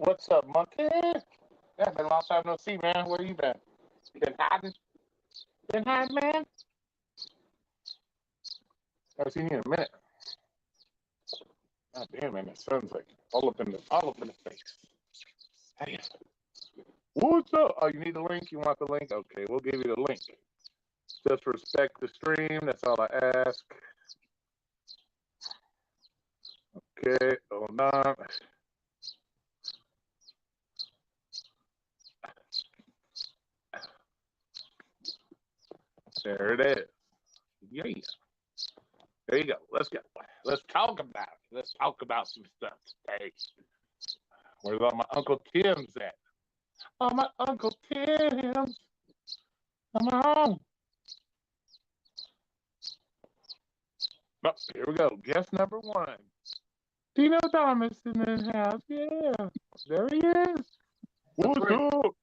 What's up, monkey? Yeah, been a long time no see, man. Where you been? Been hiding? Been hiding, man? Haven't seen you in a minute. God damn, man, the sun's like all up in the face. Hey, what's up? Oh, you need the link? You want the link? Okay, we'll give you the link. Just respect the stream. That's all I ask. Okay, hold on. There it is. Yeah. There you go. Let's go. Let's talk about it. Let's talk about some stuff today. Where's all my Uncle Tim's at? Oh, my Uncle Tim's. Come on. Oh, here we go. Guest number one. Dino Thomas in the house. Yeah. There he is. What's up?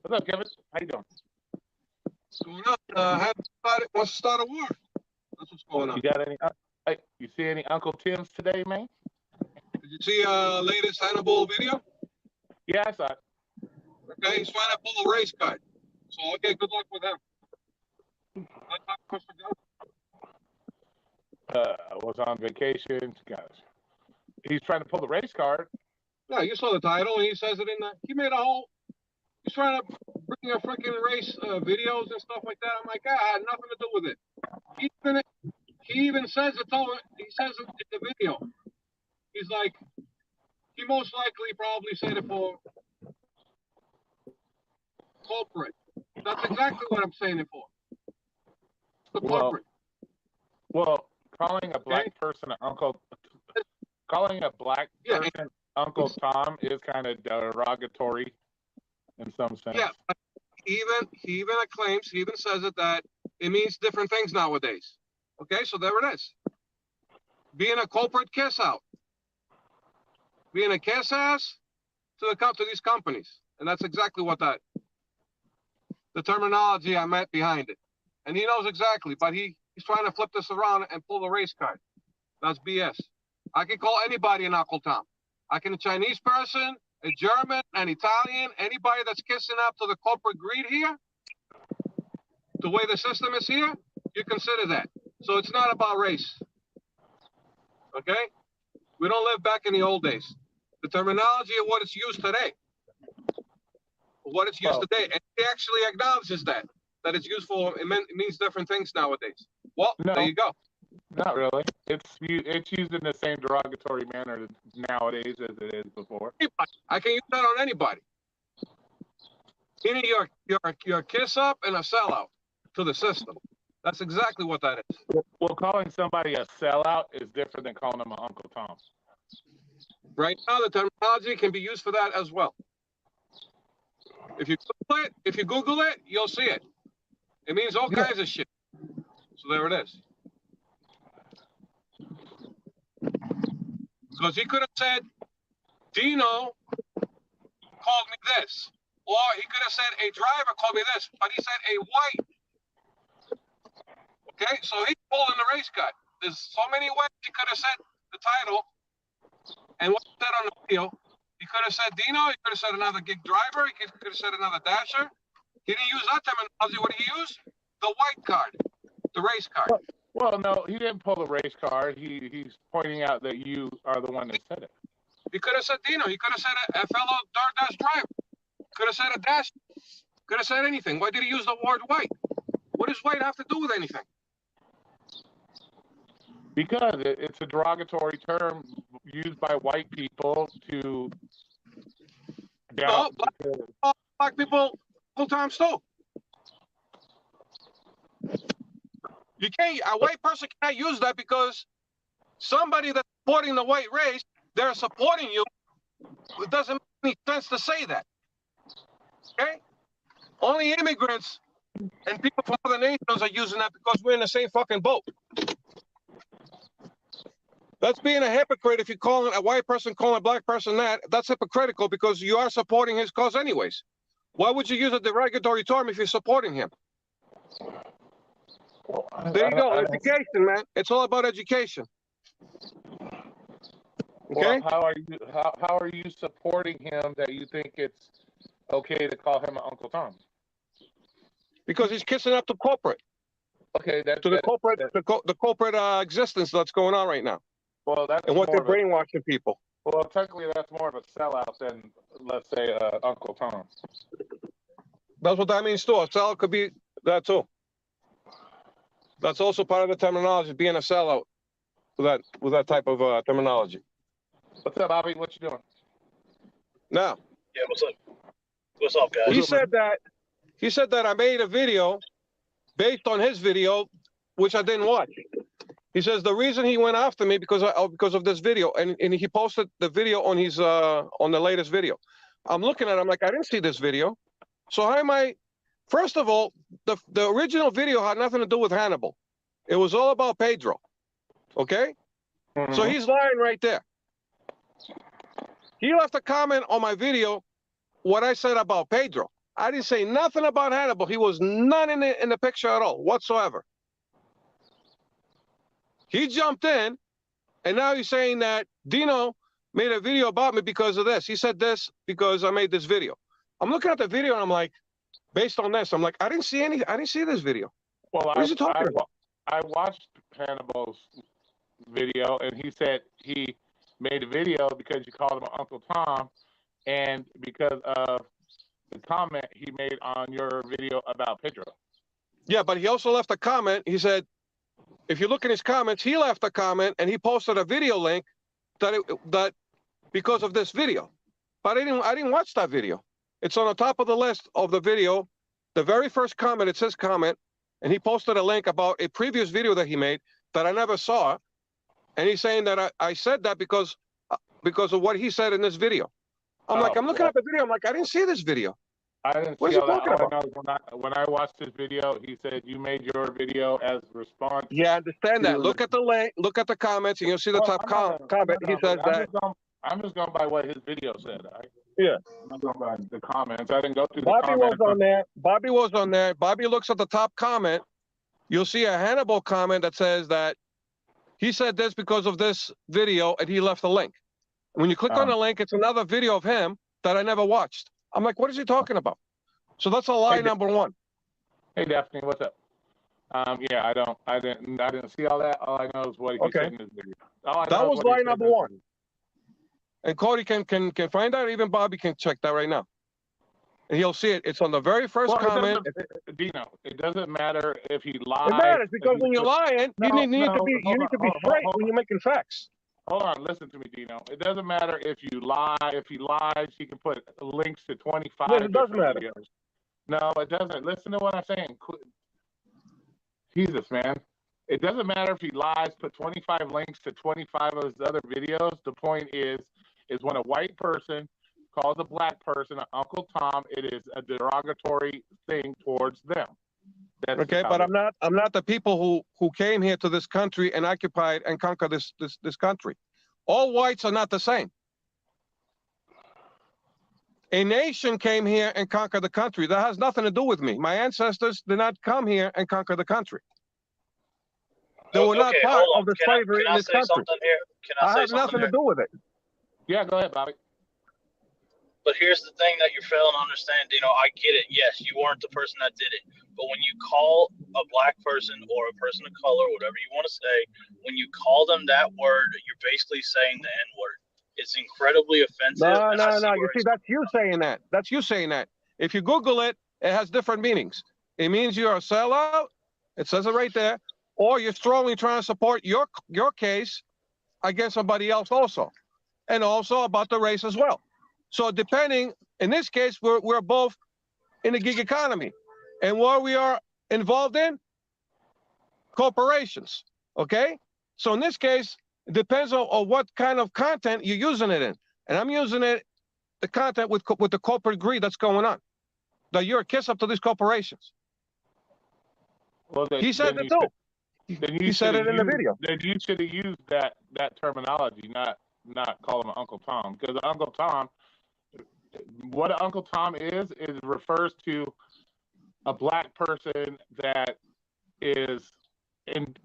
What's up, Kevin? How you doing? What's going on? Wants to start a war. That's what's going on. You got any? Hey, you see any Uncle Tim's today, man? Did you see latest Hannibal video? Yeah, I saw it. Okay, he's trying to pull a race card. So okay, good luck with him. I was on vacation, guys. He's trying to pull the race card. Yeah, you saw the title, and he says it in the. He made a whole. He's trying to bring a freaking race videos and stuff like that. I'm like, I had nothing to do with it. He even says it. He says it in the video. He's like, he most likely probably said it for corporate. That's exactly what I'm saying it for. The corporate. Well, calling a black person calling a black person Uncle Tom is kind of derogatory in some sense. Yeah, but he even claims, he even says it that it means different things nowadays. Okay, so there it is. Being a corporate kiss out. Being a kiss ass to these companies. And that's exactly what the terminology I meant behind it. And he knows exactly, but he's trying to flip this around and pull the race card. That's BS. I can call anybody an Uncle Tom. I can a Chinese person, a German, an Italian, anybody that's kissing up to the corporate greed here, the way the system is here, you consider that. So it's not about race. Okay? We don't live back in the old days. The terminology of what it's used today. And he actually acknowledges that it's useful. It means different things nowadays. Well, no, there you go. Not really. It's used in the same derogatory manner nowadays as it is before. I can use that on anybody. Meaning you're a kiss up and a sellout to the system. That's exactly what that is. Well, calling somebody a sellout is different than calling them an Uncle Tom. Right now, the terminology can be used for that as well. If you Google it, you'll see it. It means all kinds of shit. So there it is. Because he could have said, Dino called me this. Or he could have said, a driver called me this. But he said, a white. Okay, so he's pulling the race card. There's so many ways he could have said the title. And what he said on the video, he could have said Dino, he could have said another gig driver, he could have said another dasher. He didn't use that terminology. What did he use? The white card, the race card. Well, no, he didn't pull the race card. He's pointing out that you are the one that said it. He could have said Dino. He could have said a fellow Doordash driver. Could have said a dash. Could have said anything. Why did he use the word white? What does white have to do with anything? Because it's a derogatory term used by white people to. No, black people full time too. You can't. A white person can't use that because somebody that's supporting the white race, they're supporting you. It doesn't make any sense to say that. Okay? Only immigrants and people from other nations are using that because we're in the same fucking boat. That's being a hypocrite if you call a white person calling a black person that. That's hypocritical because you are supporting his cause anyways. Why would you use a derogatory term if you're supporting him? There you go. Education, man. It's all about education. Okay? Well, how are you supporting him that you think it's okay to call him Uncle Tom? Because he's kissing up to corporate, Okay, to the corporate existence that's going on right now, well, that's and what more they're of a brainwashing people. well, technically that's more of a sellout than, let's say, Uncle Tom. That's what that means too. A sellout could be that too. That's also part of the terminology, being a sellout with that type of terminology. What's up, Bobby? What you doing? Now, Yeah, what's up? What's up, guys? he said that I made a video based on his video, which I didn't watch. He says the reason he went after me because of this video, and he posted the video on his on the latest video. I'm looking at it, I'm like, I didn't see this video. So how am I? First of all, the original video had nothing to do with Hannibal. It was all about Pedro. Okay? Mm-hmm. So he's lying right there. He left a comment on my video what I said about Pedro. I didn't say nothing about Hannibal. He was none in the picture at all, whatsoever. He jumped in, and now he's saying that Dino made a video about me because of this. He said this because I made this video. I'm looking at the video, and I'm like, based on this, I'm like, I didn't see this video. Well, What is he talking about? I watched Hannibal's video, and he said he made a video because you called him Uncle Tom, and because of the comment he made on your video about Pedro. Yeah, but he also left a comment. He said, if you look in his comments, he left a comment and he posted a video link that because of this video. But I didn't watch that video. It's on the top of the list of the video. The very first comment, it's his comment, and he posted a link about a previous video that he made that I never saw. And he's saying that I said that because of what he said in this video. I'm looking at the video. I'm like, I didn't see this video. I didn't What see is he all that. talking All about? I know is when I watched his video, he said you made your video as response. Yeah, I understand that. Look at the link, look at the comments, and you'll see the top comment. He says that. I'm just going by what his video said. Yeah. I'm going by the comments. I didn't go through Bobby the comments. was on there. Bobby was on there. Bobby looks at the top comment. You'll see a Hannibal comment that says that he said this because of this video, and he left a link. When you click on the link, it's another video of him that I never watched. I'm like, what is he talking about? So that's a lie number one. Hey, Daphne, what's up? Yeah, I didn't see all that. All I know is what he said in his video. That was lie number one. And Cody can find out. Even Bobby can check that right now, and he'll see it. It's on the very first comment. Dino, it doesn't matter if he lies. It matters because when you're lying, you need to be straight when you're making facts. Hold on, listen to me, Dino. It doesn't matter if you lie. If he lies, he can put links to 25. Yes, it does matter. Videos. No, it doesn't. Listen to what I'm saying. Jesus, man. It doesn't matter if he lies, put 25 links to 25 of his other videos. The point is when a white person calls a black person an Uncle Tom, it is a derogatory thing towards them. That's okay, but I'm not the people who came here to this country and occupied and conquered this country. All whites are not the same. A nation came here and conquered the country. That has nothing to do with me. My ancestors did not come here and conquer the country. They were not part of the slavery in this country. I have nothing to do with it. Yeah, go ahead, Bobby. But here's the thing that you're failing to understand. I get it. Yes, you weren't the person that did it. But when you call a black person or a person of color, whatever you want to say, when you call them that word, you're basically saying the N-word. It's incredibly offensive. No. You see, that's you saying that. That's you saying that. If you Google it, it has different meanings. It means you're a sellout. It says it right there. Or you're strongly trying to support your case against somebody else also. And also about the race as well. So depending, in this case, we're both in the gig economy. And what we are involved in? Corporations, okay? So in this case, it depends on what kind of content you're using it in. And I'm using the content with the corporate greed that's going on. That you're a kiss up to these corporations. Well, he said it too. He said it in the video. Then you should have used that terminology, not call him Uncle Tom. Because Uncle Tom, what Uncle Tom is refers to a black person that is in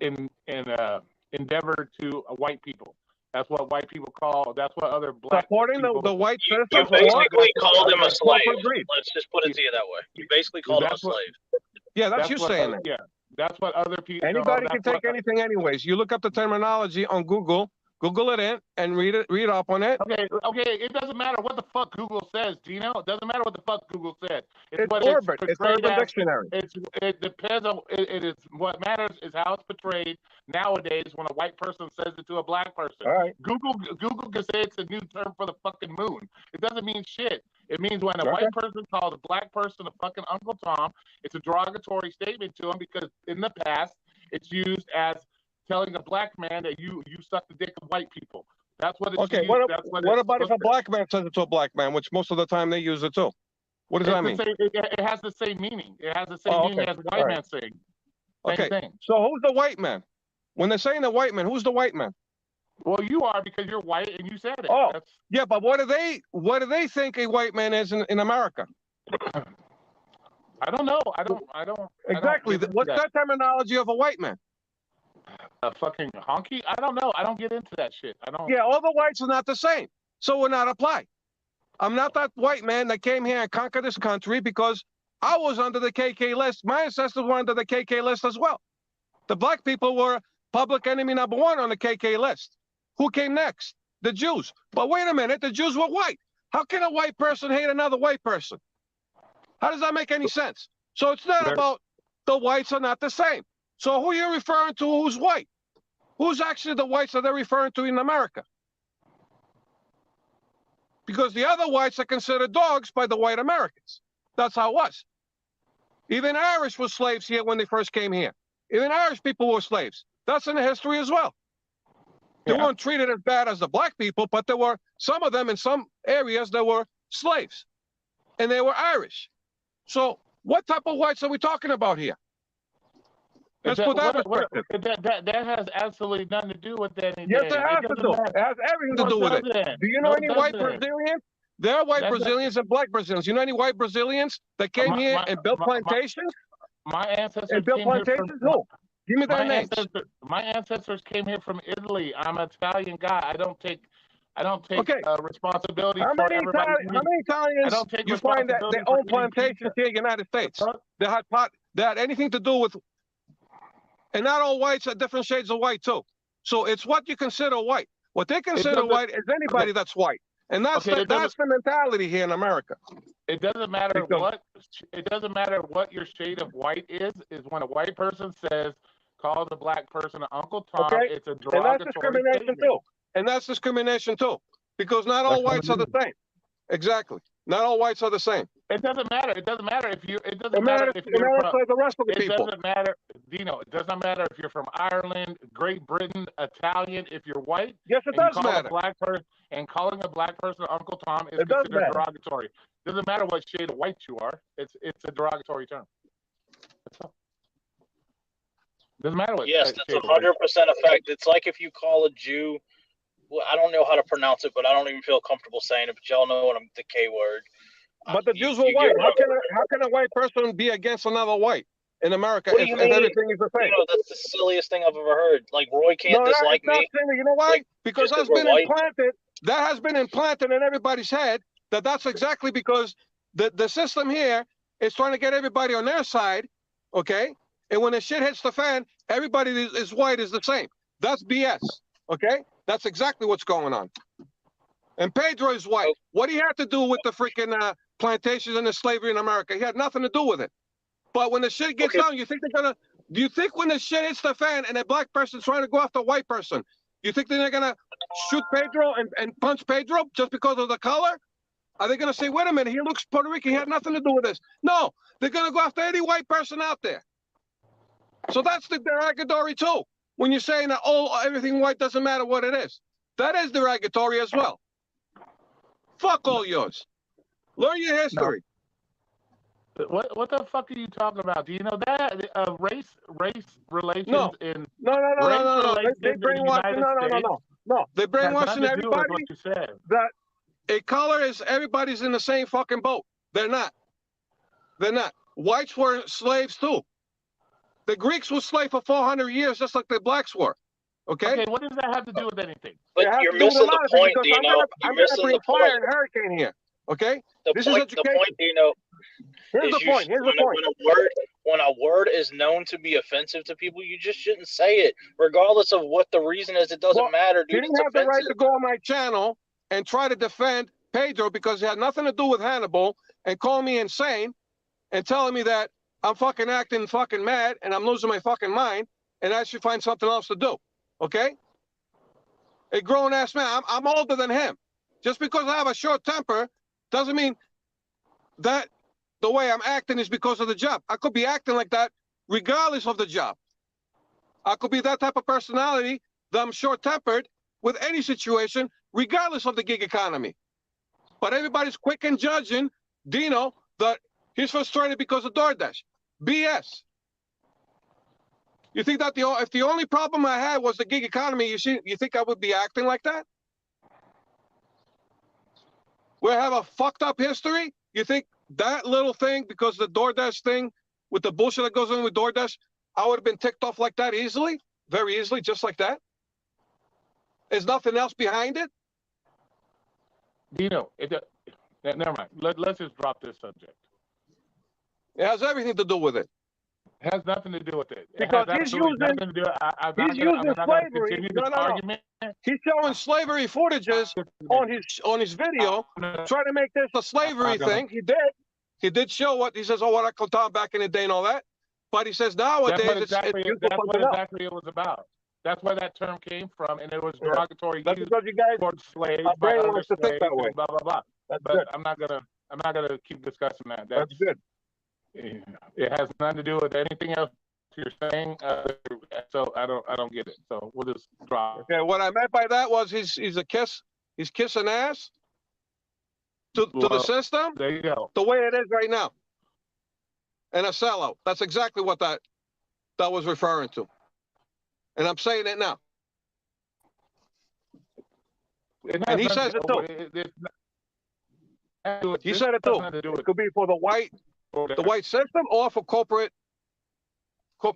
endeavor to white people. That's what white people call. That's what other black Supporting people. the white You system. basically called him a slave. Corporate greed. Let's just put it to you that way. You basically called him a That's what- slave. Yeah, that's you what saying other- that. Yeah, that's what other people. Anybody can take anything anyways. You look up the terminology on Google, Google it in, and read up on it. Okay. It doesn't matter what the fuck Google says, Gino. It doesn't matter what the fuck Google said. It's what Orbit. It's portrayed Urban as. Dictionary. It depends on it is what matters is how it's portrayed nowadays when a white person says it to a black person. All right. Google can say it's a new term for the fucking moon. It doesn't mean shit. It means when a Okay. white person calls a black person a fucking Uncle Tom, it's a derogatory statement to him because in the past it's used as telling a black man that you suck the dick of white people. That's what it's Okay. used. What about if a black man says it to a black man, which most of the time they use it too? What does that mean? It has the same meaning. It has the same meaning as white All right. man saying. Okay. Thing. So who's the white man? When they're saying the white man, who's the white man? Well, you are because you're white and you said it. Oh, yeah, but what do they think a white man is in America? I don't know. I don't. Exactly. What's that terminology of a white man? A fucking honky? I don't know. I don't get into that shit. I don't. Yeah, all the whites are not the same, so we're not apply. I'm not that white man that came here and conquered this country because I was under the KK list. My ancestors were under the KK list as well. The black people were public enemy number one on the KK list. Who came next? The Jews. But wait a minute, the Jews were white. How can a white person hate another white person? How does that make any sense? So it's not about the whites are not the same. So who are you referring to who's white? Who's actually the whites that they're referring to in America? Because the other whites are considered dogs by the white Americans. That's how it was. Even Irish were slaves here when they first came here. Even Irish people were slaves. That's in the history as well. They weren't treated as bad as the black people, but there were some of them in some areas that were slaves. And they were Irish. So what type of whites are we talking about here? Let's put that in perspective. That has absolutely nothing to do with anything. Yes, it has to do. It has everything to do with it. Do you know any white Brazilians? There are white Brazilians and black Brazilians. You know any white Brazilians that came here and built plantations? My ancestors and built plantations? Who? Give me their names. My ancestors came here from Italy. I'm an Italian guy. I don't take responsibility for everybody. How many Italians you find that they own plantations here in the United States? They had anything to do with, and not all whites are different shades of white too. So it's what you consider white. What they consider white is anybody that's white. And that's the mentality here in America. It doesn't matter what your shade of white is when a white person calls a black person an Uncle Tom, it's a derogatory. And that's discrimination too. And that's discrimination too. Because not all whites are the same. Exactly. Not all whites are the same. It doesn't matter. It doesn't matter if you. It doesn't matter if you're from the rest of the people. It doesn't matter, Dino. It doesn't matter if you're from Ireland, Great Britain, Italian. If you're white, yes, it does matter. Calling a black person Uncle Tom is considered derogatory. It doesn't matter what shade of white you are. It's a derogatory term. That's all. Doesn't matter what. Yes, that's 100% a fact. It's like if you call a Jew. Well, I don't know how to pronounce it, but I don't even feel comfortable saying it. But y'all know what the K word. But the Jews were white. How can a white person be against another white in America if everything is the same? You know, that's the silliest thing I've ever heard. Like Roy can't dislike me. You know why? Because that's been implanted. That has been implanted in everybody's head. That's exactly because the system here is trying to get everybody on their side. Okay, and when the shit hits the fan, everybody is white is the same. That's BS. Okay, that's exactly what's going on. And Pedro is white. What he had to do with the freaking plantations and the slavery in America? He had nothing to do with it. But when the shit gets down, you think they're gonna? Do you think when the shit hits the fan and a black person's trying to go after a white person, you think they're gonna shoot Pedro and punch Pedro just because of the color? Are they gonna say, "Wait a minute, he looks Puerto Rican. He had nothing to do with this"? No, they're gonna go after any white person out there. So that's the derogatory too. When you're saying that everything white doesn't matter what it is, that is derogatory as well. Fuck all yours. Learn your history. No. What the fuck are you talking about? Do you know that race relations No. in No. They brainwashing. No. They're brainwashing everybody. What you said. That a color is everybody's in the same fucking boat. They're not. They're not. Whites were slaves too. The Greeks were slaves for 400 years, just like the blacks were. Okay? Okay, what does that have to do with anything? But you're missing the point, Dino. You're missing the fire point. and hurricane here. Okay? The This point, is education. the point, Dino, Here's is the point. Here's the point. when a word is known to be offensive to people, you just shouldn't say it, regardless of what the reason is. It doesn't matter, dude. He didn't have the right to go on my channel and try to defend Pedro because it had nothing to do with Hannibal and call me insane and telling me that I'm fucking acting fucking mad and I'm losing my fucking mind and I should find something else to do. Okay? A grown ass man. I'm older than him. Just because I have a short temper doesn't mean that the way I'm acting is because of the job. I could be acting like that regardless of the job. I could be that type of personality that I'm short-tempered with any situation, regardless of the gig economy. But everybody's quick in judging Dino that he's frustrated because of DoorDash. BS. You think that if the only problem I had was the gig economy, you think I would be acting like that? We have a fucked up history. You think that little thing, because the DoorDash thing, with the bullshit that goes on with DoorDash, I would have been ticked off like that easily, very easily, just like that? There's nothing else behind it? Dino, never mind. Let's just drop this subject. It has everything to do with it. It has nothing to do with it. Because he's using slavery. He's showing slavery footages on his video, trying to make this a slavery thing. He did show what he says. Oh, what Uncle Tom back in the day and all that. But he says nowadays that's what exactly it was about. That's where that term came from, and it was derogatory That's because you guys towards slaves. brain wants to think that way. Blah blah blah. That's but good. I'm not gonna keep discussing that. That's good. It has nothing to do with anything else you're saying. So I don't get it. So we'll just drop. Okay, what I meant by that was he's kissing ass to the system. There you go. The way it is right now. And a sellout. That's exactly what that was referring to. And I'm saying it now. And he says it too. He said it too. It could be for the white system or for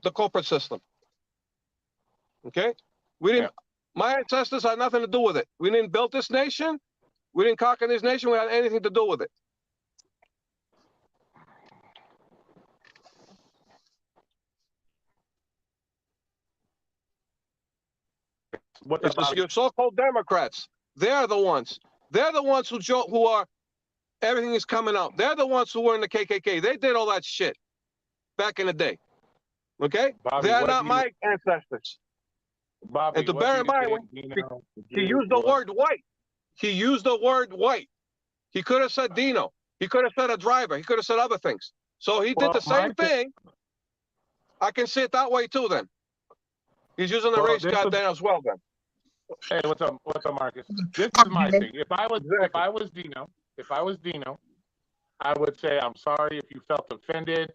the corporate system. Okay? My ancestors had nothing to do with it. We didn't build this nation. We didn't conquer this nation. We had anything to do with it. It's your so-called Democrats. They're the ones. They're the ones who are. Everything is coming out. They're the ones who were in the KKK. They did all that shit back in the day. Okay? Bobby, they're not my ancestors. Bobby, and to bear in mind, he used the word white. He used the word white. He could have said Dino. He could have said a driver. He could have said other things. So he did the same thing. I can see it that way too then. He's using the race card then as well then. Hey, what's up, Marcus? This is my thing. If I was Dino, I would say I'm sorry if you felt offended,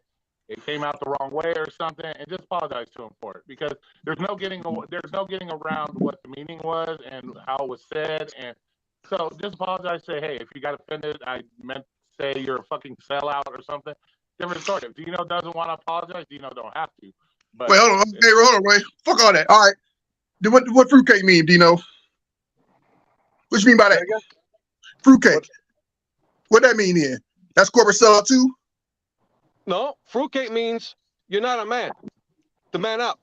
it came out the wrong way or something, and just apologize to him for it, because there's no getting around what the meaning was and how it was said, and so just apologize. Say, hey, if you got offended, I meant to say you're a fucking sellout or something. Different story. If Dino doesn't want to apologize, Dino don't have to. But wait, hold on. Hey, hold on, wait. Fuck all that. All right. What fruitcake mean, Dino? What you mean by that? Fruitcake. What that mean then? That's corporate sellout too? No, fruitcake means you're not a man. To man up.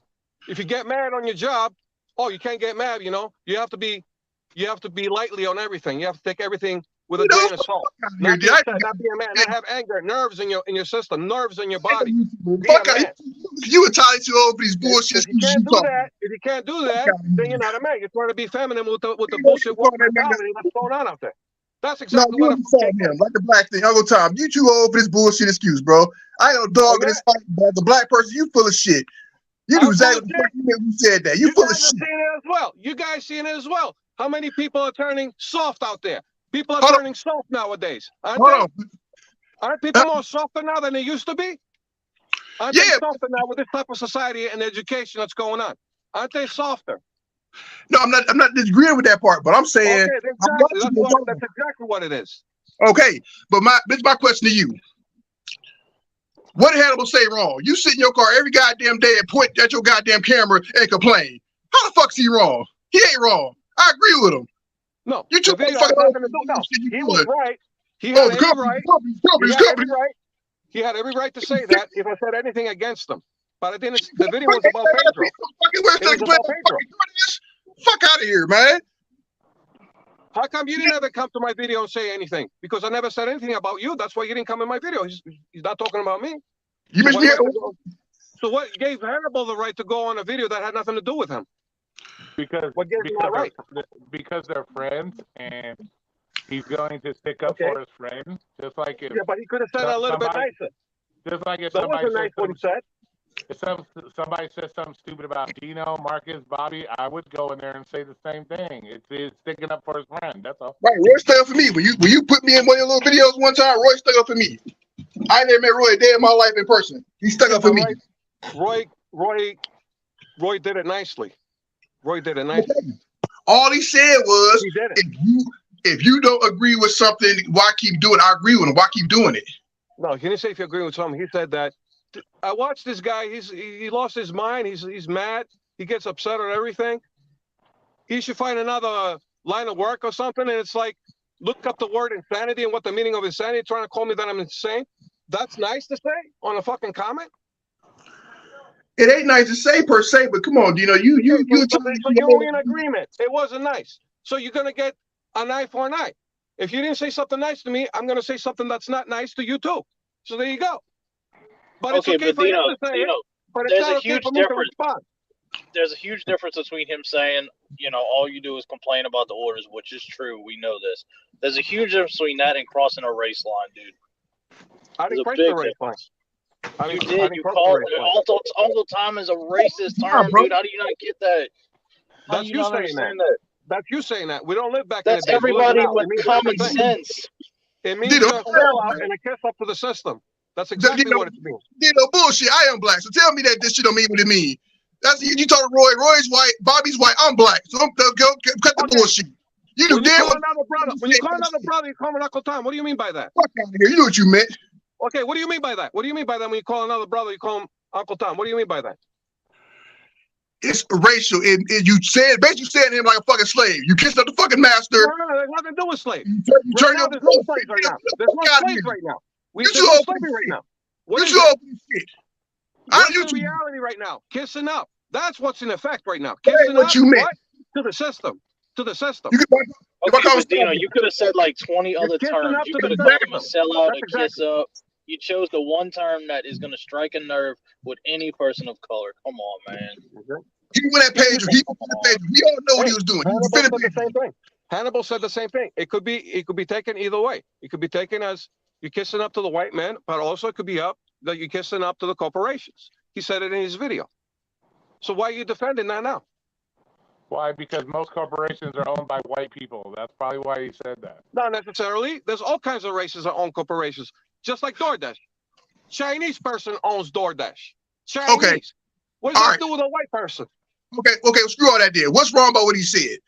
If you get mad on your job, you can't get mad, you have to be lightly on everything. You have to take everything with a grain of salt. Not be a man, not have anger, nerves in your system, nerves in your body. You entitled to all these bullshit. If you can't do that, then you're not a man. You're trying to be feminine with the bullshit mentality that's going on out there. That's exactly what I'm saying. Like the black thing, Uncle Tom, you too old for this bullshit excuse, bro. I ain't no dog in this fight, but as a black person, you full of shit. You knew exactly what you said that. You full of shit. You guys seeing it as well. How many people are turning soft out there? People are turning soft nowadays. Aren't people more softer now than they used to be? Aren't they softer now with this type of society and education that's going on? Aren't they softer? No, I'm not disagreeing with that part, but I'm saying that's exactly what it is. Okay, but this is my question to you. What did Hannibal say wrong? You sit in your car every goddamn day and point at your goddamn camera and complain. How the fuck's he wrong? He ain't wrong. I agree with him. No, You the two video motherfuckers has nothing to do. No, he was right. He had every right. He had every right. He had every right to say that if I said anything against him. But I didn't. The video was about Pedro. It was about Pedro. Fuck out of here, man. How come you didn't ever come to my video and say anything? Because I never said anything about you. That's why you didn't come in my video. He's not talking about me. You missed me. So what gave Hannibal the right to go on a video that had nothing to do with him? Because they're friends, and he's going to stick up for his friend, just like if. Yeah, but he could have said it a little bit nicer. Just like if that wasn't nice what he said. If somebody says something stupid about Dino, Marcus, Bobby, I would go in there and say the same thing. It's sticking up for his friend. That's all. Right, Roy stuck up for me. When you put me in one of your little videos one time, Roy stuck up for me. I never met Roy a day in my life in person. He stuck up for me. Roy did it nicely. Roy did it nicely. All he said was, if you don't agree with something, why keep doing it? I agree with him. Why keep doing it? No, he didn't say if you agree with something. He said that I watched this guy. He lost his mind. He's mad. He gets upset at everything. He should find another line of work or something. And it's like, look up the word insanity and what the meaning of insanity. Trying to call me that I'm insane. That's nice to say on a fucking comment. It ain't nice to say per se, but come on, you you're in agreement. It wasn't nice. So you're gonna get an eye for an eye. If you didn't say something nice to me, I'm gonna say something that's not nice to you too. So there you go. But it's okay for you to say it, but it's not okay for me to respond. There's a huge difference between him saying, all you do is complain about the orders, which is true. We know this. There's a huge difference between that and crossing a race line, dude. I didn't cross the race line. You did. You called Uncle Tom is a racist term, dude. How do you not get that? That's you saying that. That's you saying that. We don't live back in the day. That's everybody with common sense. It means a sellout and a kiss up to the system. That's exactly what it means. Bullshit. I am black. So tell me that this shit don't mean what it means. That's you told Roy. Roy's white. Bobby's white. I'm black. So go cut the bullshit. You do damn well. When you call another brother, you call him Uncle Tom. What do you mean by that? Fuck out of here. You know what you meant. Okay, what do you mean by that? What do you mean by that when you call another brother, you call him Uncle Tom? What do you mean by that? It's racial. And you said, basically saying him like a fucking slave. You kissed up the fucking master. No, there's nothing to do with slave. You turn your there's no slaves right now. There's no slaves right now. There's no slavery right now. What is the reality right now? Kissing up. That's what's in effect right now. Kissing up what? To the system. To the system. You could have said like 20 other terms. You could have called him a sellout, a kiss up. You chose the one term that is going to strike a nerve with any person of color. Come on, man. He went that page. We all know what he was doing. Hannibal said the same thing. Hannibal said the same thing. It could be taken either way. It could be taken as you're kissing up to the white man, but also it could be up that you're kissing up to the corporations. He said it in his video. So why are you defending that now? Why? Because most corporations are owned by white people. That's probably why he said that. Not necessarily. There's all kinds of races that own corporations, just like DoorDash. Chinese person owns DoorDash. Chinese. Okay. What does that do with a white person? Okay, screw all that there. What's wrong about what he said?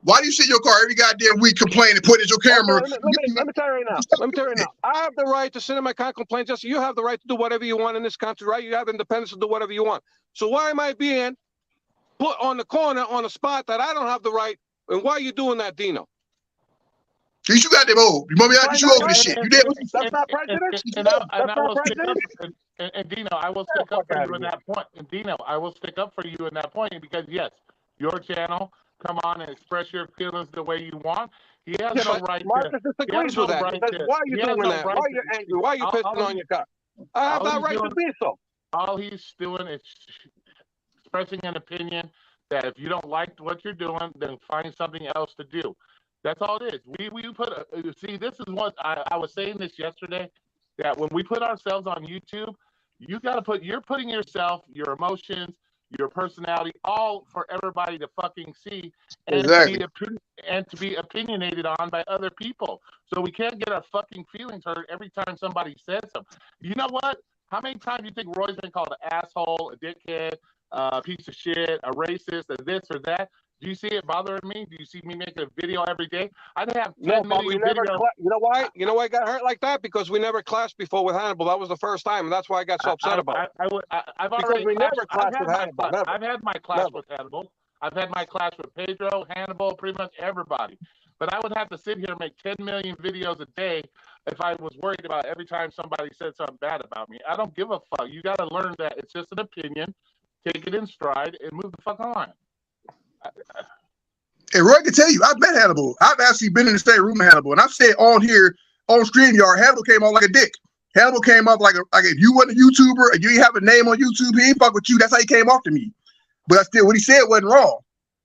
Why do you sit in your car every goddamn week complaining, putting at your camera? Okay, let me tell you right now. I have the right to sit in my car and complain. Just you have the right to do whatever you want in this country, right? You have independence to do whatever you want. So why am I being put on the corner on a spot that I don't have the right? And why are you doing that, Dino? Because you got them old. You want me to get you over this shit? You did. That's not prejudice. And Dino, I will stick up for you in that point. And Dino, I will stick up for you in that point because yes, your channel. Come on and express your feelings the way you want. He has no right to. Marcus disagrees with that. Why are you doing that? Why are you angry? Why are you pissing on your car? I have that right to be so. All he's doing is expressing an opinion that if you don't like what you're doing, then find something else to do. That's all it is. We put see, this is what I was saying this yesterday, that when we put ourselves on YouTube, you got to you're putting yourself, your emotions, your personality, all for everybody to fucking see and, to be opinionated on by other people. So we can't get our fucking feelings hurt every time somebody says something. You know what? How many times do you think Roy's been called an asshole, a dickhead, a piece of shit, a racist, a this or that? Do you see it bothering me? Do you see me making a video every day? I have 10 million videos. You know why? You know why I got hurt like that? Because we never clashed before with Hannibal. That was the first time, and that's why I got so upset about it. I've already never clashed with Hannibal. I've had my clash with Hannibal. I've had my clash with Pedro, Hannibal, pretty much everybody. But I would have to sit here and make 10 million videos a day if I was worried about every time somebody said something bad about me. I don't give a fuck. You got to learn that it's just an opinion, take it in stride, and move the fuck on. And Roy can tell you, I've met Hannibal. I've actually been in the same room with Hannibal, and I've said on here on StreamYard, Hannibal came off like a dick. Hannibal came off like if you wasn't a YouTuber and you didn't have a name on YouTube, he ain't fuck with you. That's how he came off to me. But still, what he said wasn't wrong.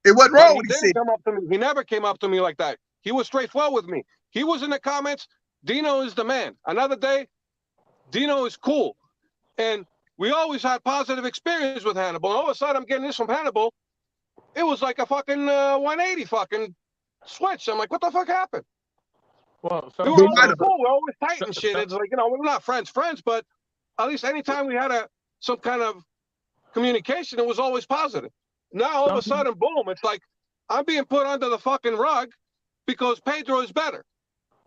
It wasn't wrong what he said. Come up to me. He never came up to me like that. He was straightforward with me. He was in the comments. Dino is the man. Another day, Dino is cool. And we always had positive experience with Hannibal. And all of a sudden, I'm getting this from Hannibal. It was like a fucking 180 fucking switch. I'm like, what the fuck happened? Well, we were always cool. We're always tight and shit. It's like, you know, we're not friends, but at least anytime we had some kind of communication, it was always positive. Now, all of a sudden, boom, it's like I'm being put under the fucking rug because Pedro is better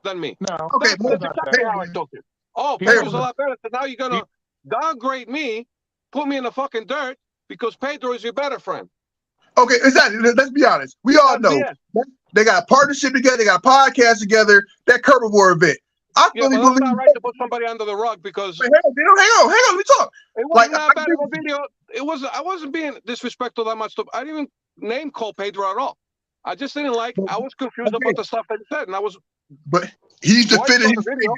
than me. No. Okay, that's exactly how I took it. Oh, Pedro's a lot better. So now you're going to downgrade me, put me in the fucking dirt because Pedro is your better friend. Okay, exactly. Let's be honest. We all know they got a partnership together. They got a podcast together. That Herbivore event. I fully believe. It's not right to put somebody under the rug because. Hang on. Let me talk. It wasn't that bad of a video. It was. I wasn't being disrespectful that much. I didn't even name call Pedro at all. I just didn't like. I was confused about the stuff that he said, and I was. But he's defending his video.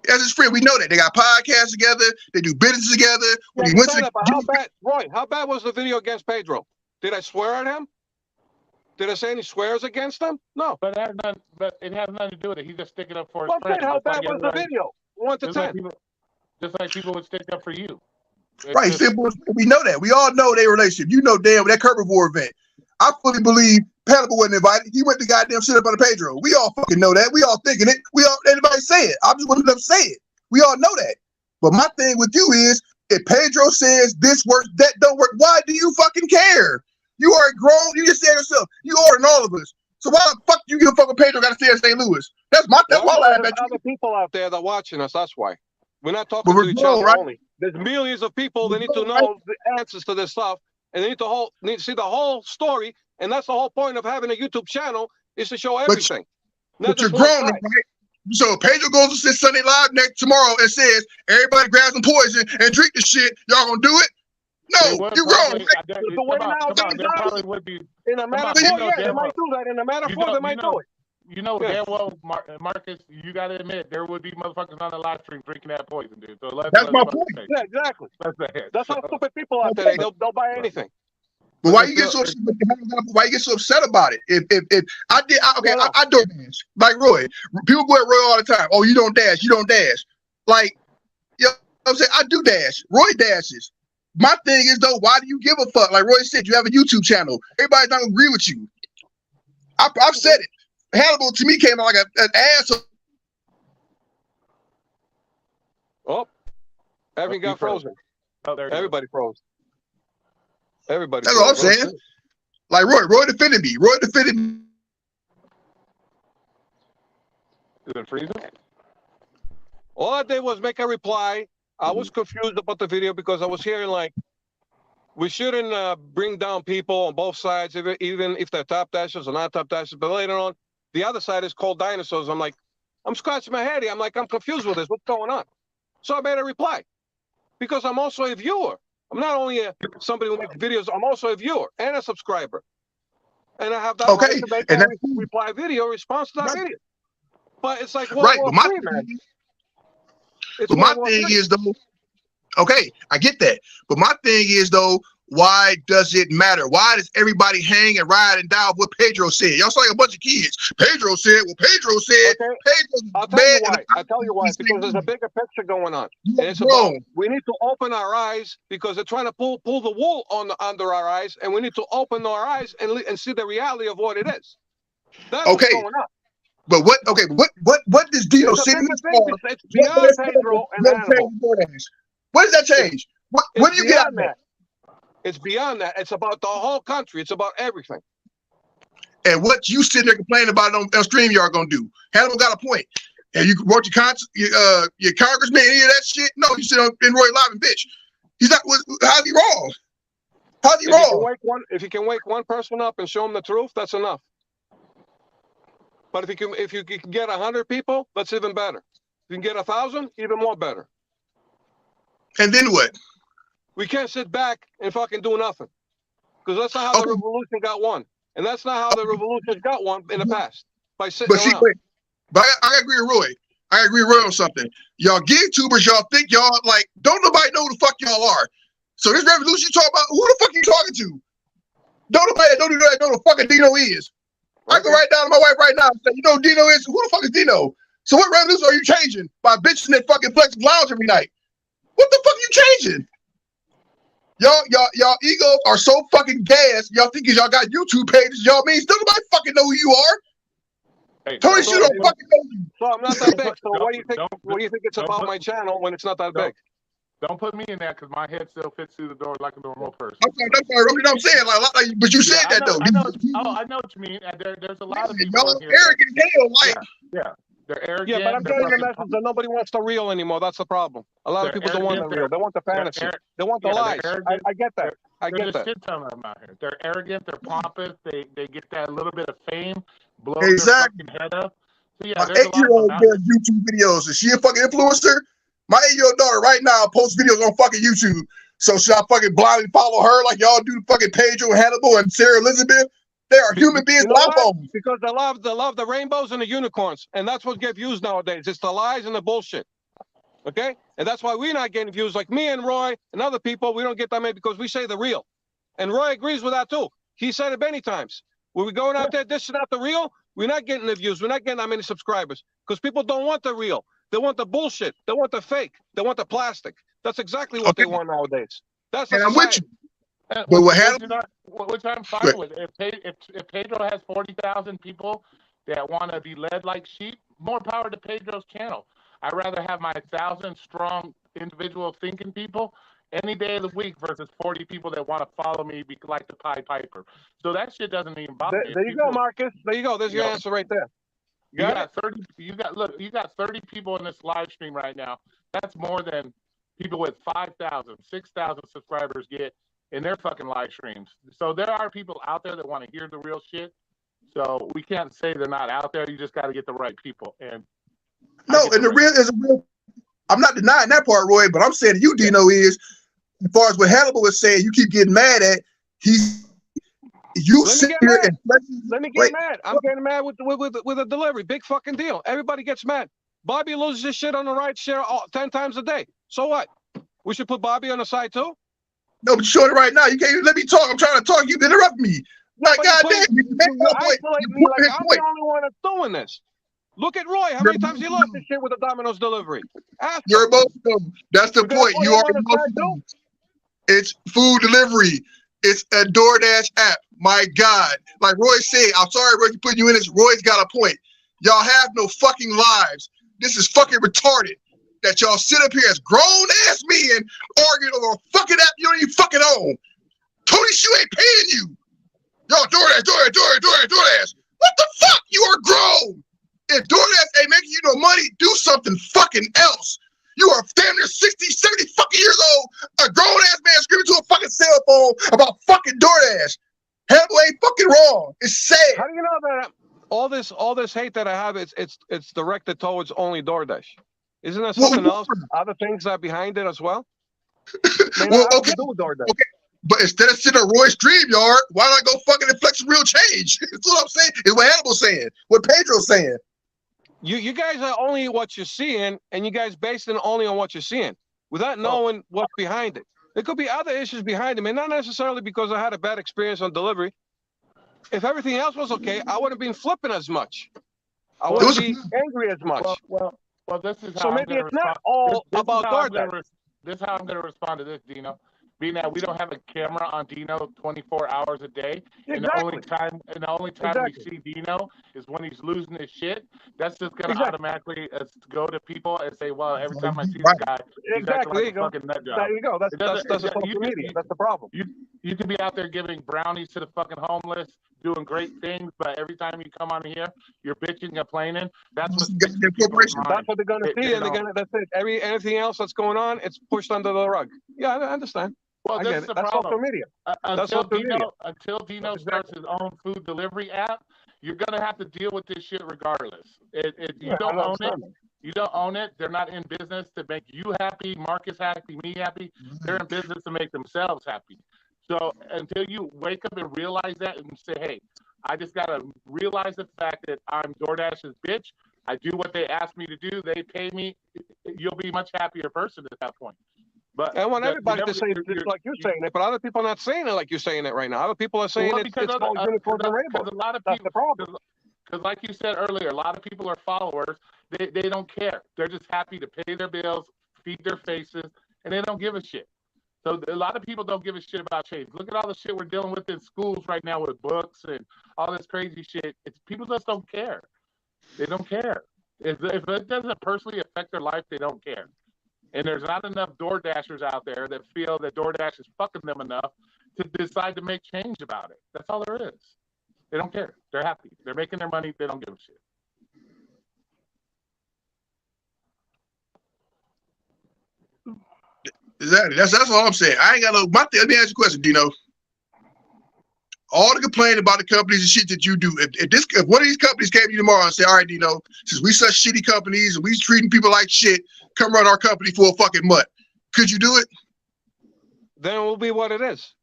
As his friend, we know that they got podcasts together. They do business together. When he went to how bad, Roy? How bad was the video against Pedro? Did I swear at him? Did I say any swears against him? No. But it has nothing to do with it. He's just sticking up for his friend. How bad was the video? 1 to 10. Just like people would stick up for you. Right. We know that. We all know their relationship. You know damn that Herbivore event. I fully believe Hannibal wasn't invited. He went to goddamn shit up on the Pedro. We all fucking know that. We all thinking it. Anybody say it. I just wanted them to say it. We all know that. But my thing with you is, if Pedro says this works, that don't work, why do you fucking care? You are grown. You just said yourself. You older than all of us. So why the fuck you give a fuck with Pedro got to stay in St. Louis? That's my line. There's other people out there that are watching us. That's why. We're not talking to each other only. There's millions of people that need to know the answers to this stuff, and they need to see the whole story. And that's the whole point of having a YouTube channel, is to show everything. But you're grown, right? So Pedro goes to sit Sunday Live tomorrow and says, everybody grab some poison and drink the shit. Y'all gonna do it? No, you're wrong. In a metaphor, they might do that. In a metaphor, they might do it. You know damn well, Marcus, you got to admit, there would be motherfuckers on the live stream drinking that poison, dude. So that's my point. Yeah, exactly. That's how stupid people out there. They'll buy anything. But why you get so upset about it? If I did, I don't dash like Roy. People go at Roy all the time. Oh, you don't dash. Like, you know what I'm saying? I do dash. Roy dashes. My thing is though, why do you give a fuck? Like Roy said, you have a YouTube channel. Everybody's not gonna agree with you. I've said it. Hannibal to me came out like an asshole. Oh, everything got frozen. Oh, there everybody froze. Everybody. That's all I'm saying. Like Roy defended me. Is it freezing? All I did was make a reply. I was confused about the video because I was hearing like, we shouldn't bring down people on both sides, even if they're top dashers or not top dashers. But later on, the other side is called dinosaurs. I'm like, I'm scratching my head here. I'm like, I'm confused with this. What's going on? So I made a reply because I'm also a viewer. I'm not only somebody who makes videos. I'm also a viewer and a subscriber. And I have that right to make a reply video response to that video. But it's like, well, but my thing is though, okay, I get that. But my thing is though, why does it matter? Why does everybody hang and ride and die with what Pedro said? Y'all saw like a bunch of kids. Pedro said. Okay. I'll tell you why. Because there's a bigger picture going on. And it's about, we need to open our eyes because they're trying to pull the wool under our eyes, and we need to open our eyes and see the reality of what it is. That's what's going on. But what? Okay, what does Dino say? It's beyond Pedro and Hannibal. What does that change? What do you get out of that? It's beyond that. It's about the whole country. It's about everything. And what you sitting there complaining about on StreamYard gonna do? Hannibal got a point. And you wrote your congressman, any of that shit? No, you sit on in Roy Live and bitch. He's not. How's he wrong? How's he wrong? If you can wake one person up and show them the truth, that's enough. But if you can get 100 people, that's even better. If you can get 1,000, even more better. And then what? We can't sit back and fucking do nothing. Because that's not how the revolution got won. And that's not how the revolutions got won in the past. By sitting around. But I agree with Roy. I agree with Roy on something. Y'all gig tubers, y'all think y'all like, don't nobody know who the fuck y'all are. So this revolution you talk about, who the fuck you talking to? Don't even know who the fucking Dino is. I go right down to my wife right now and say, you know who Dino is? Who the fuck is Dino? So what revolution are you changing by bitching at fucking Flex Lounge every night? What the fuck are you changing? Y'all egos are so fucking gas. Y'all think y'all got YouTube pages. Y'all mean still nobody fucking know who you are. Hey, Tony, you don't fucking know you. So I'm not that big. So what do you think it's about my channel when it's not that big? Don't put me in that because my head still fits through the door like a normal person. I'm sorry, you know what I'm saying? Like, but you said that though. I know what you mean. There's a lot of people y'all arrogant hell, like. Yeah. They're arrogant. Yeah, but I'm getting the message that nobody wants the real anymore. That's the problem. A lot of people don't want the real. They want the fantasy. They want the lies. I get that. I get that. There's a shit ton of them out here. They're arrogant. They're pompous. They get that little bit of fame, blow their fucking head up. So yeah, my 8-year-old does YouTube videos. Is she a fucking influencer? My 8-year-old daughter right now posts videos on fucking YouTube. So should I fucking blindly follow her like y'all do fucking Pedro, Hannibal, and Sarah Elizabeth? They are human beings. You know because they love the rainbows and the unicorns, and that's what gets views nowadays. It's the lies and the bullshit. Okay, and that's why we're not getting views. Like me and Roy and other people, we don't get that many because we say the real. And Roy agrees with that too. He said it many times. When we're going out there dishing out the real, we're not getting the views. We're not getting that many subscribers because people don't want the real. They want the bullshit. They want the fake. They want the plastic. That's exactly what they want nowadays. That's the I'm with you. But which I'm fine with. If Pedro has 40,000 people that want to be led like sheep, more power to Pedro's channel. I'd rather have my 1,000 strong individual thinking people any day of the week versus 40 people that want to follow me like the Pied Piper. So that shit doesn't even bother me. There you go, Marcus. There you go. There's your answer right there. You got 30. You got 30 people in this live stream right now. That's more than people with 5,000, 6,000 subscribers get in their fucking live streams. So there are people out there that want to hear the real shit. So we can't say they're not out there. You just got to get the right people. And the real is a real. I'm not denying that part, Roy, but I'm saying you, Dino, is as far as what Hannibal was saying, you keep getting mad at. Sit here and let me get mad. I'm getting mad with a delivery. Big fucking deal. Everybody gets mad. Bobby loses his shit on the ride share 10 times a day. So what? We should put Bobby on the side too? No, but you're showing it right now. You can't even let me talk. I'm trying to talk. You interrupt me. Like, goddamn. You isolate me like I'm the only one that's doing this. Look at Roy. How many times he lost his shit with a Domino's delivery? You're emotional. That's the point. You are emotional. It's food delivery. It's a DoorDash app. My God. Like Roy said, I'm sorry, Roy, putting you in this. Roy's got a point. Y'all have no fucking lives. This is fucking retarded that y'all sit up here as grown-ass men arguing over a fucking app you don't even fucking own. Tony Shu ain't paying you. Y'all DoorDash. What the fuck? You are grown. If DoorDash ain't making you no money, do something fucking else. You are damn near 60, 70 fucking years old. A grown-ass man screaming to a fucking cell phone about fucking DoorDash. Hannibal ain't fucking wrong. It's sad. How do you know that all this hate that I have, it's directed towards only DoorDash? Isn't there something else? Other things that are behind it as well? Okay. But instead of sitting on Roy's StreamYard, why not go fucking inflect some real change? That's what I'm saying. It's what Hannibal's saying. What Pedro's saying. You guys are only what you're seeing, and you guys based it only on what you're seeing, without knowing what's behind it. There could be other issues behind it, and not necessarily because I had a bad experience on delivery. If everything else was okay, I wouldn't have been flipping as much. I wouldn't be angry as much. Well, this is how so maybe it's not all about DoorDash. This is how I'm going to respond to this, Dino. Being that we don't have a camera on Dino 24 hours a day, and the only time we see Dino is when he's losing his shit. That's just gonna automatically go to people and say, "Well, every time I see this guy, he's acting like a fucking nut job." There you go. That's the social media. That's the problem. You can be out there giving brownies to the fucking homeless, doing great things, but every time you come on here, you're bitching, complaining. That's what they're gonna see, and they're gonna. That's it. Anything else that's going on, it's pushed under the rug. Yeah, I understand. Well, I this get is it. the That's problem. social media. That's Until social media. Dino That's starts exactly. his own food delivery app, you're gonna have to deal with this shit regardless. You Yeah, I don't own it. understand. You don't own it. They're not in business to make you happy, Marcus happy, me happy. They're in business to make themselves happy. So until you wake up and realize that and say, hey, I just gotta realize the fact that I'm DoorDash's bitch. I do what they ask me to do. They pay me. You'll be a much happier person at that point. But I want everybody to say you're, just like you're saying it, but other people are not saying it like you're saying it right now. Other people are saying well, it's because all unicorns and rainbows. a lot of That's people, the problem. because like you said earlier, a lot of people are followers. They don't care. They're just happy to pay their bills, feed their faces, and they don't give a shit. So a lot of people don't give a shit about change. Look at all the shit we're dealing with in schools right now with books and all this crazy shit. People just don't care. They don't care. If it doesn't personally affect their life, they don't care. And there's not enough DoorDashers out there that feel that DoorDash is fucking them enough to decide to make change about it. That's all there is. They don't care. They're happy. They're making their money. They don't give a shit. Exactly. That's all I'm saying. I ain't got no. Let me ask you a question, Dino. All the complaining about the companies and shit that you do. If one of these companies came to you tomorrow and said, "All right, Dino, since we such shitty companies and we treating people like shit, come run our company for a fucking month," could you do it? Then it will be what it is.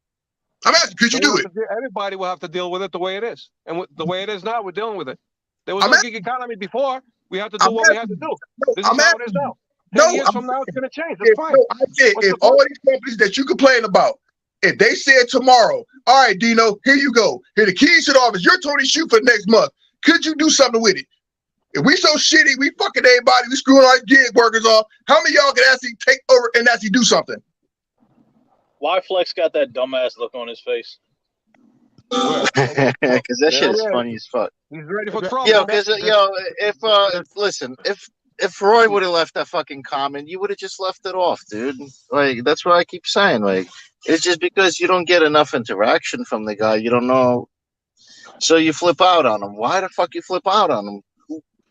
I'm asking, could you do it? Everybody will have to deal with it the way it is, and the way it is now, we're dealing with it. There was I'm no asking, gig economy before. We had to do I'm what we had asking, to do. no, This I'm is how it is asking you. now. 10 No, years I'm from now, it's going to change. That's if, fine. no, I said, What's if the all point? these companies that you complain about, if they said tomorrow, "All right, Dino, here you go. Here the keys to the office. You're Tony Shoe for next month." Could you do something with it? If we so shitty, we fucking everybody, we screwing our gig workers off. How many of y'all can actually take over and actually do something? Why Flex got that dumbass look on his face? Because that shit is Yeah. funny as fuck. He's ready for trouble. Yo, because if Roy would have left that fucking comment, you would have just left it off, dude. Like that's what I keep saying. Like it's just because you don't get enough interaction from the guy, you don't know, so you flip out on him. Why the fuck you flip out on him?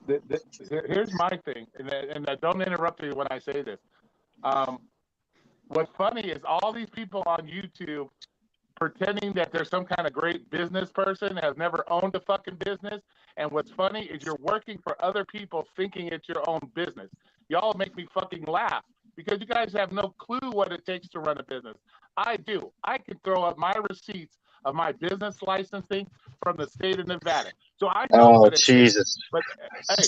Here's my thing, and don't interrupt me when I say this. What's funny is all these people on YouTube pretending that they're some kind of great business person, has never owned a fucking business. And what's funny is you're working for other people thinking it's your own business. Y'all make me fucking laugh because you guys have no clue what it takes to run a business. I do. I can throw up my receipts of my business licensing from the state of Nevada. So I know what it Jesus. takes. But hey,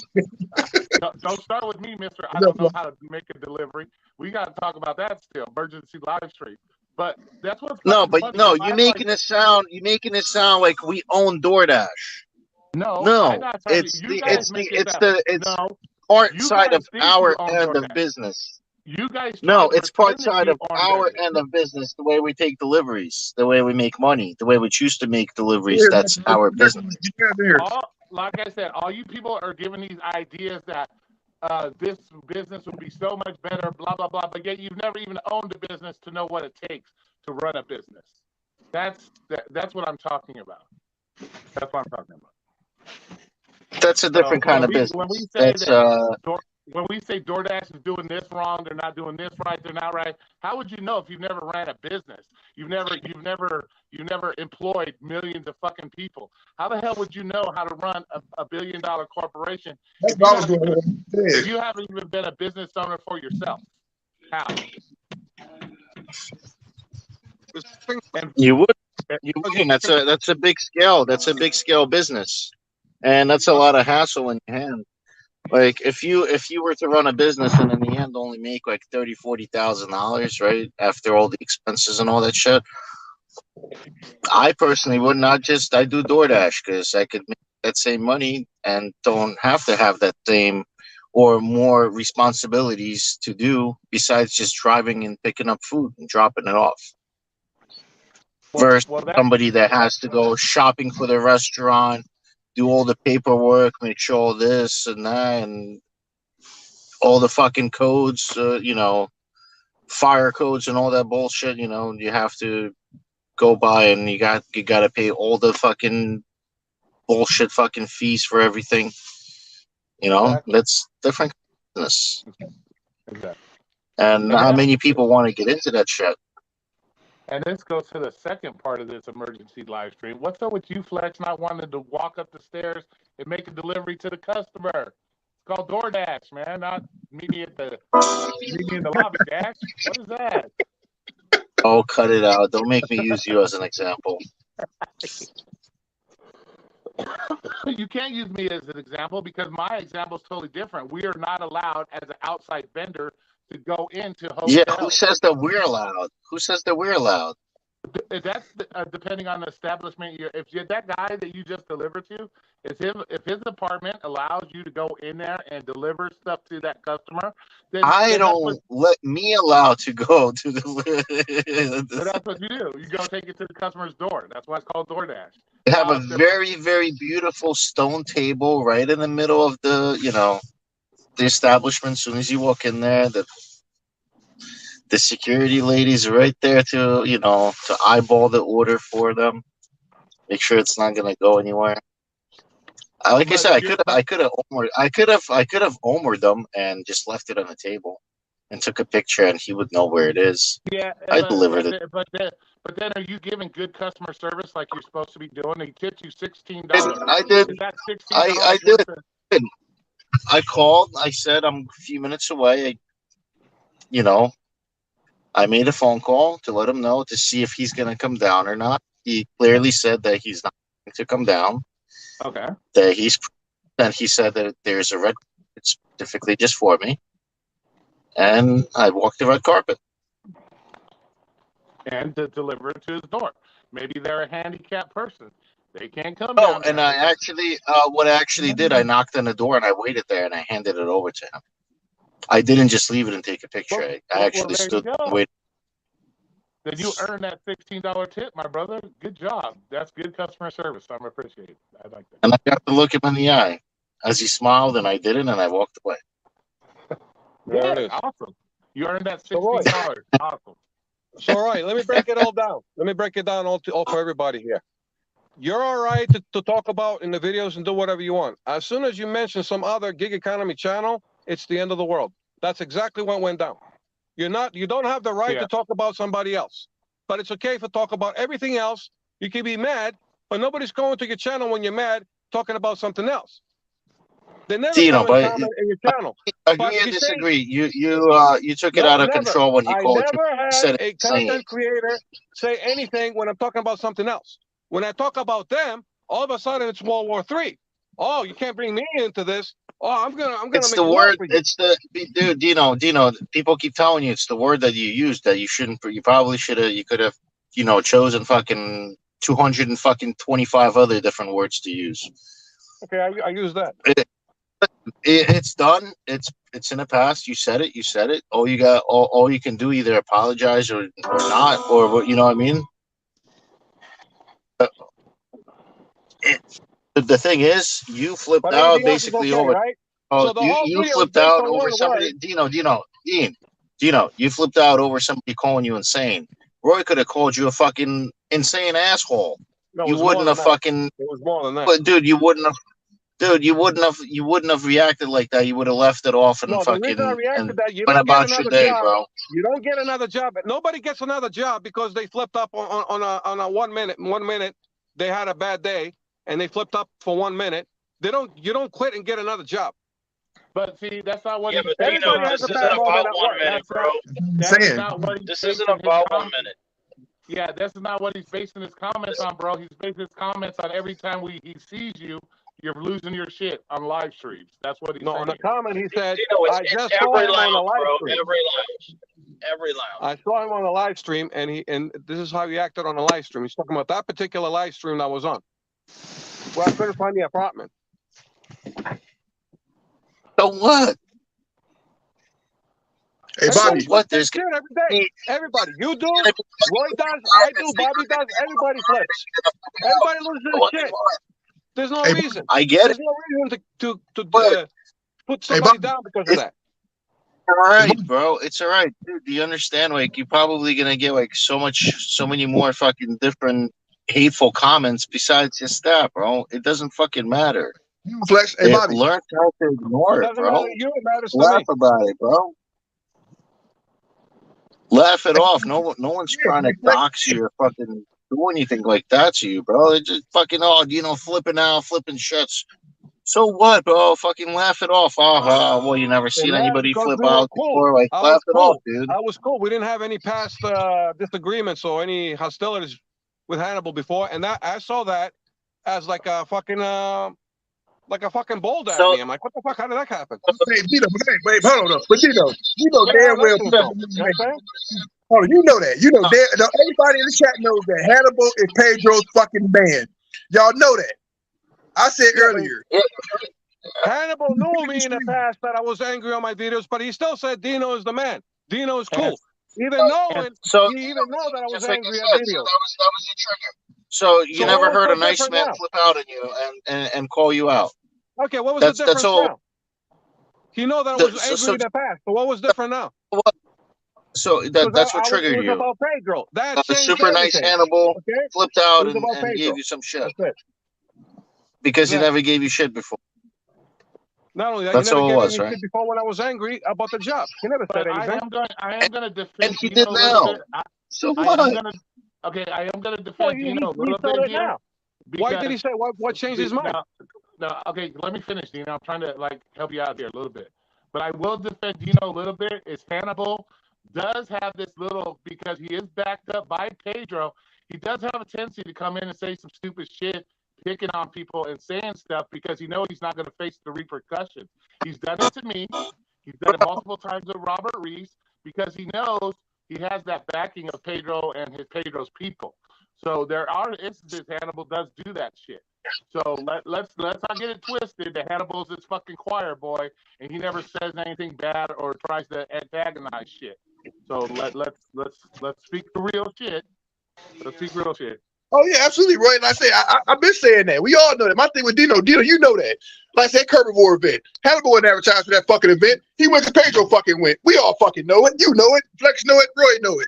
don't start with me, mister. I don't know how to make a delivery. We got to talk about that still. Emergency live stream. But that's what's No, funny. but no, you're making it sound like we own DoorDash. No, it's part side of our end of business. You guys, no, it's part side of our end of business. The way we take deliveries, the way we make money, the way we choose to make deliveries. That's our business. Like I said, all you people are giving these ideas that this business would be so much better, blah blah blah. But yet you've never even owned a business to know what it takes to run a business. That's what I'm talking about. That's what I'm talking about. That's a different kind of business. When we say when we say DoorDash is doing this wrong, they're not doing this right, they're not right. How would you know if you've never ran a business? You've never employed millions of fucking people. How the hell would you know how to run a $1 billion corporation if you haven't even been a business owner for yourself? How? You would. That's a big scale. That's a big scale business, and that's a lot of hassle in your hand. Like if you were to run a business and in the end only make like $30,000-$40,000, right, after all the expenses and all that shit, I personally would not just. I do DoorDash because I could make that same money and don't have to have that same or more responsibilities to do besides just driving and picking up food and dropping it off. Versus somebody that has to go shopping for the restaurant, do all the paperwork, make sure all this and that, and all the fucking codes, fire codes and all that bullshit. You have to go by, and you got to pay all the fucking bullshit fucking fees for everything. That's different business. Exactly. And how many people want to get into that shit? And this goes to the second part of this emergency live stream. What's up with you, Flex, not wanting to walk up the stairs and make a delivery to the customer? It's called DoorDash, man. Not meet me in the lobby, Dash. What is that? Oh, cut it out. Don't make me use you as an example. You can't use me as an example because my example is totally different. We are not allowed as an outside vendor to go into hotels. Yeah, who says that we're allowed? Who says that we're allowed? That's depending on the establishment. If you're that guy that you just delivered to, if his apartment allows you to go in there and deliver stuff to that customer, then don't let me allow to go to but that's what you do. You go take it to the customer's door. That's why it's called DoorDash. They have a very, very beautiful stone table right in the middle of the establishment. As soon as you walk in there, the security ladies are right there to eyeball the order for them, make sure it's not gonna go anywhere. Like I said, I could have homered them and just left it on the table and took a picture, and he would know where it is. Yeah, I delivered it. But then, are you giving good customer service like you're supposed to be doing? He tipped you $16. I did. Is that $16? I did. I called. I said I'm a few minutes away. I made a phone call to let him know to see if he's going to come down or not. He clearly said that he's not going to come down. Okay. And he said that there's a red carpet specifically just for me. And I walked the red carpet. And to deliver it to his door. Maybe they're a handicapped person. They can't come down. Oh, and I actually, what I actually did, I knocked on the door and I waited there and I handed it over to him. I didn't just leave it and take a picture. I actually stood and waited. Then you earned that $16 tip, my brother. Good job. That's good customer service. I'm appreciative. I like that. And I got to look him in the eye as he smiled, and I did it, and I walked away. Yeah, awesome. You earned that $16. Awesome. So, all right, let me break it all down. Let me break it down all for everybody here. You're all right to talk about in the videos and do whatever you want. As soon as you mention some other gig economy channel, it's the end of the world. That's exactly what went down. You don't have the right to talk about somebody else, but it's okay to talk about everything else. You can be mad, but nobody's going to your channel when you're mad talking about something else. They never comment in your channel. Agree or disagree? You took it out of control when you called. I never had a content creator say anything when I'm talking about something else. When I talk about them, all of a sudden it's World War III. Oh, you can't bring me into this. Oh, I'm gonna. It's the word. It's the dude. Dino. People keep telling you it's the word that you used that you shouldn't. You probably should have. You could have. Chosen fucking 225 other different words to use. Okay, I use that. It's done. It's in the past. You said it. You said it. All you can do either apologize or not, or you know what I mean. The thing is, you flipped out basically over. Right? Oh, so you flipped out over somebody. Dino. You flipped out over somebody calling you insane. Roy could have called you a fucking insane asshole. No, you wouldn't have fucking. It was more than that. But dude, you wouldn't have. Dude, you wouldn't have reacted like that. You would have left it off and fucking went about your day, bro. You don't get another job. Nobody gets another job because they flipped up on a 1 minute. 1 minute they had a bad day and they flipped up for 1 minute. You don't quit and get another job. But see, that's not what. Yeah, but this isn't about 1 minute, bro. This isn't about 1 minute. Yeah, this is not what he's basing his comments on, bro. He's basing his comments on every time he sees you, you're losing your shit on live streams. That's what he's saying. On the comment, he said, I just saw him on a live stream. Every lounge. I saw him on a live stream, and this is how he acted on a live stream. He's talking about that particular live stream that was on. Well, I couldn't find the apartment. So what? Hey, Bobby. What? There's every day. Everybody. You do. Roy does. I do. Bobby does. Everybody flips. Everybody loses their shit. There's no reason. I get it. There's no reason to put somebody down because of that. All right, bro. It's all right, dude. Do you understand? Like, you're probably gonna get like so many more fucking different hateful comments besides just that, bro. It doesn't fucking matter. Flex, hey, Bobby. Learn how to ignore it, bro. It matters to Laugh me. about it, bro. Laugh it off. No one's trying to dox you or fucking do anything like that to you, bro. They just fucking flipping out, flipping shits. So what, bro? Fucking laugh it off. Well, you never seen anybody because flip we were out cool. before. Like, I laugh was it cool. off, dude. I was cool. We didn't have any past disagreements or any hostilities with Hannibal before, and that I saw that as like a fucking bold at me. I'm like, what the fuck? How did that happen? Hey, Dino, wait, hold on. But Dino, you know damn well. You know what I'm saying? Hold on, you know that. You know, everybody in the chat knows that Hannibal is Pedro's fucking man. Y'all know that. I said earlier. Hannibal knew me in the past that I was angry on my videos, but he still said Dino is the man. Dino is cool. Even knowing he even know that I was angry at videos. That was the trigger. So you never heard a nice man flip out on you and call you out. Okay, what was the difference now? He know that I was angry in the past, but what was different now? So that's what triggered you. It was about Pedro. That changed super nice Hannibal flipped out and gave you some shit. Because he never gave you shit before. Not only that, that's he never all gave it was, me right? shit before when I was angry about the job. He never said anything. I am gonna defend. And he did now. So what? I am gonna defend Dino a little bit here. Now. Why did he say? What changed his mind? No, okay, let me finish, Dino. I'm trying to help you out here a little bit. But I will defend Dino a little bit. Is Hannibal does have this little, because he is backed up by Pedro, he does have a tendency to come in and say some stupid shit, picking on people and saying stuff because he knows he's not going to face the repercussions. He's done it to me. He's done it multiple times with Robert Reese because he knows he has that backing of Pedro and Pedro's people. So there are instances Hannibal does do that shit. So let's not get it twisted that Hannibal's this fucking choir boy and he never says anything bad or tries to antagonize shit. So let's speak the real shit. Let's speak real shit. Oh yeah, absolutely, Roy. And I say I've been saying that. We all know that. My thing with Dino, you know that. Like I said, Herbivore event. Hannibal wasn't advertised for that fucking event. He went to Pedro fucking went. We all fucking know it. You know it. Flex know it. Roy know it.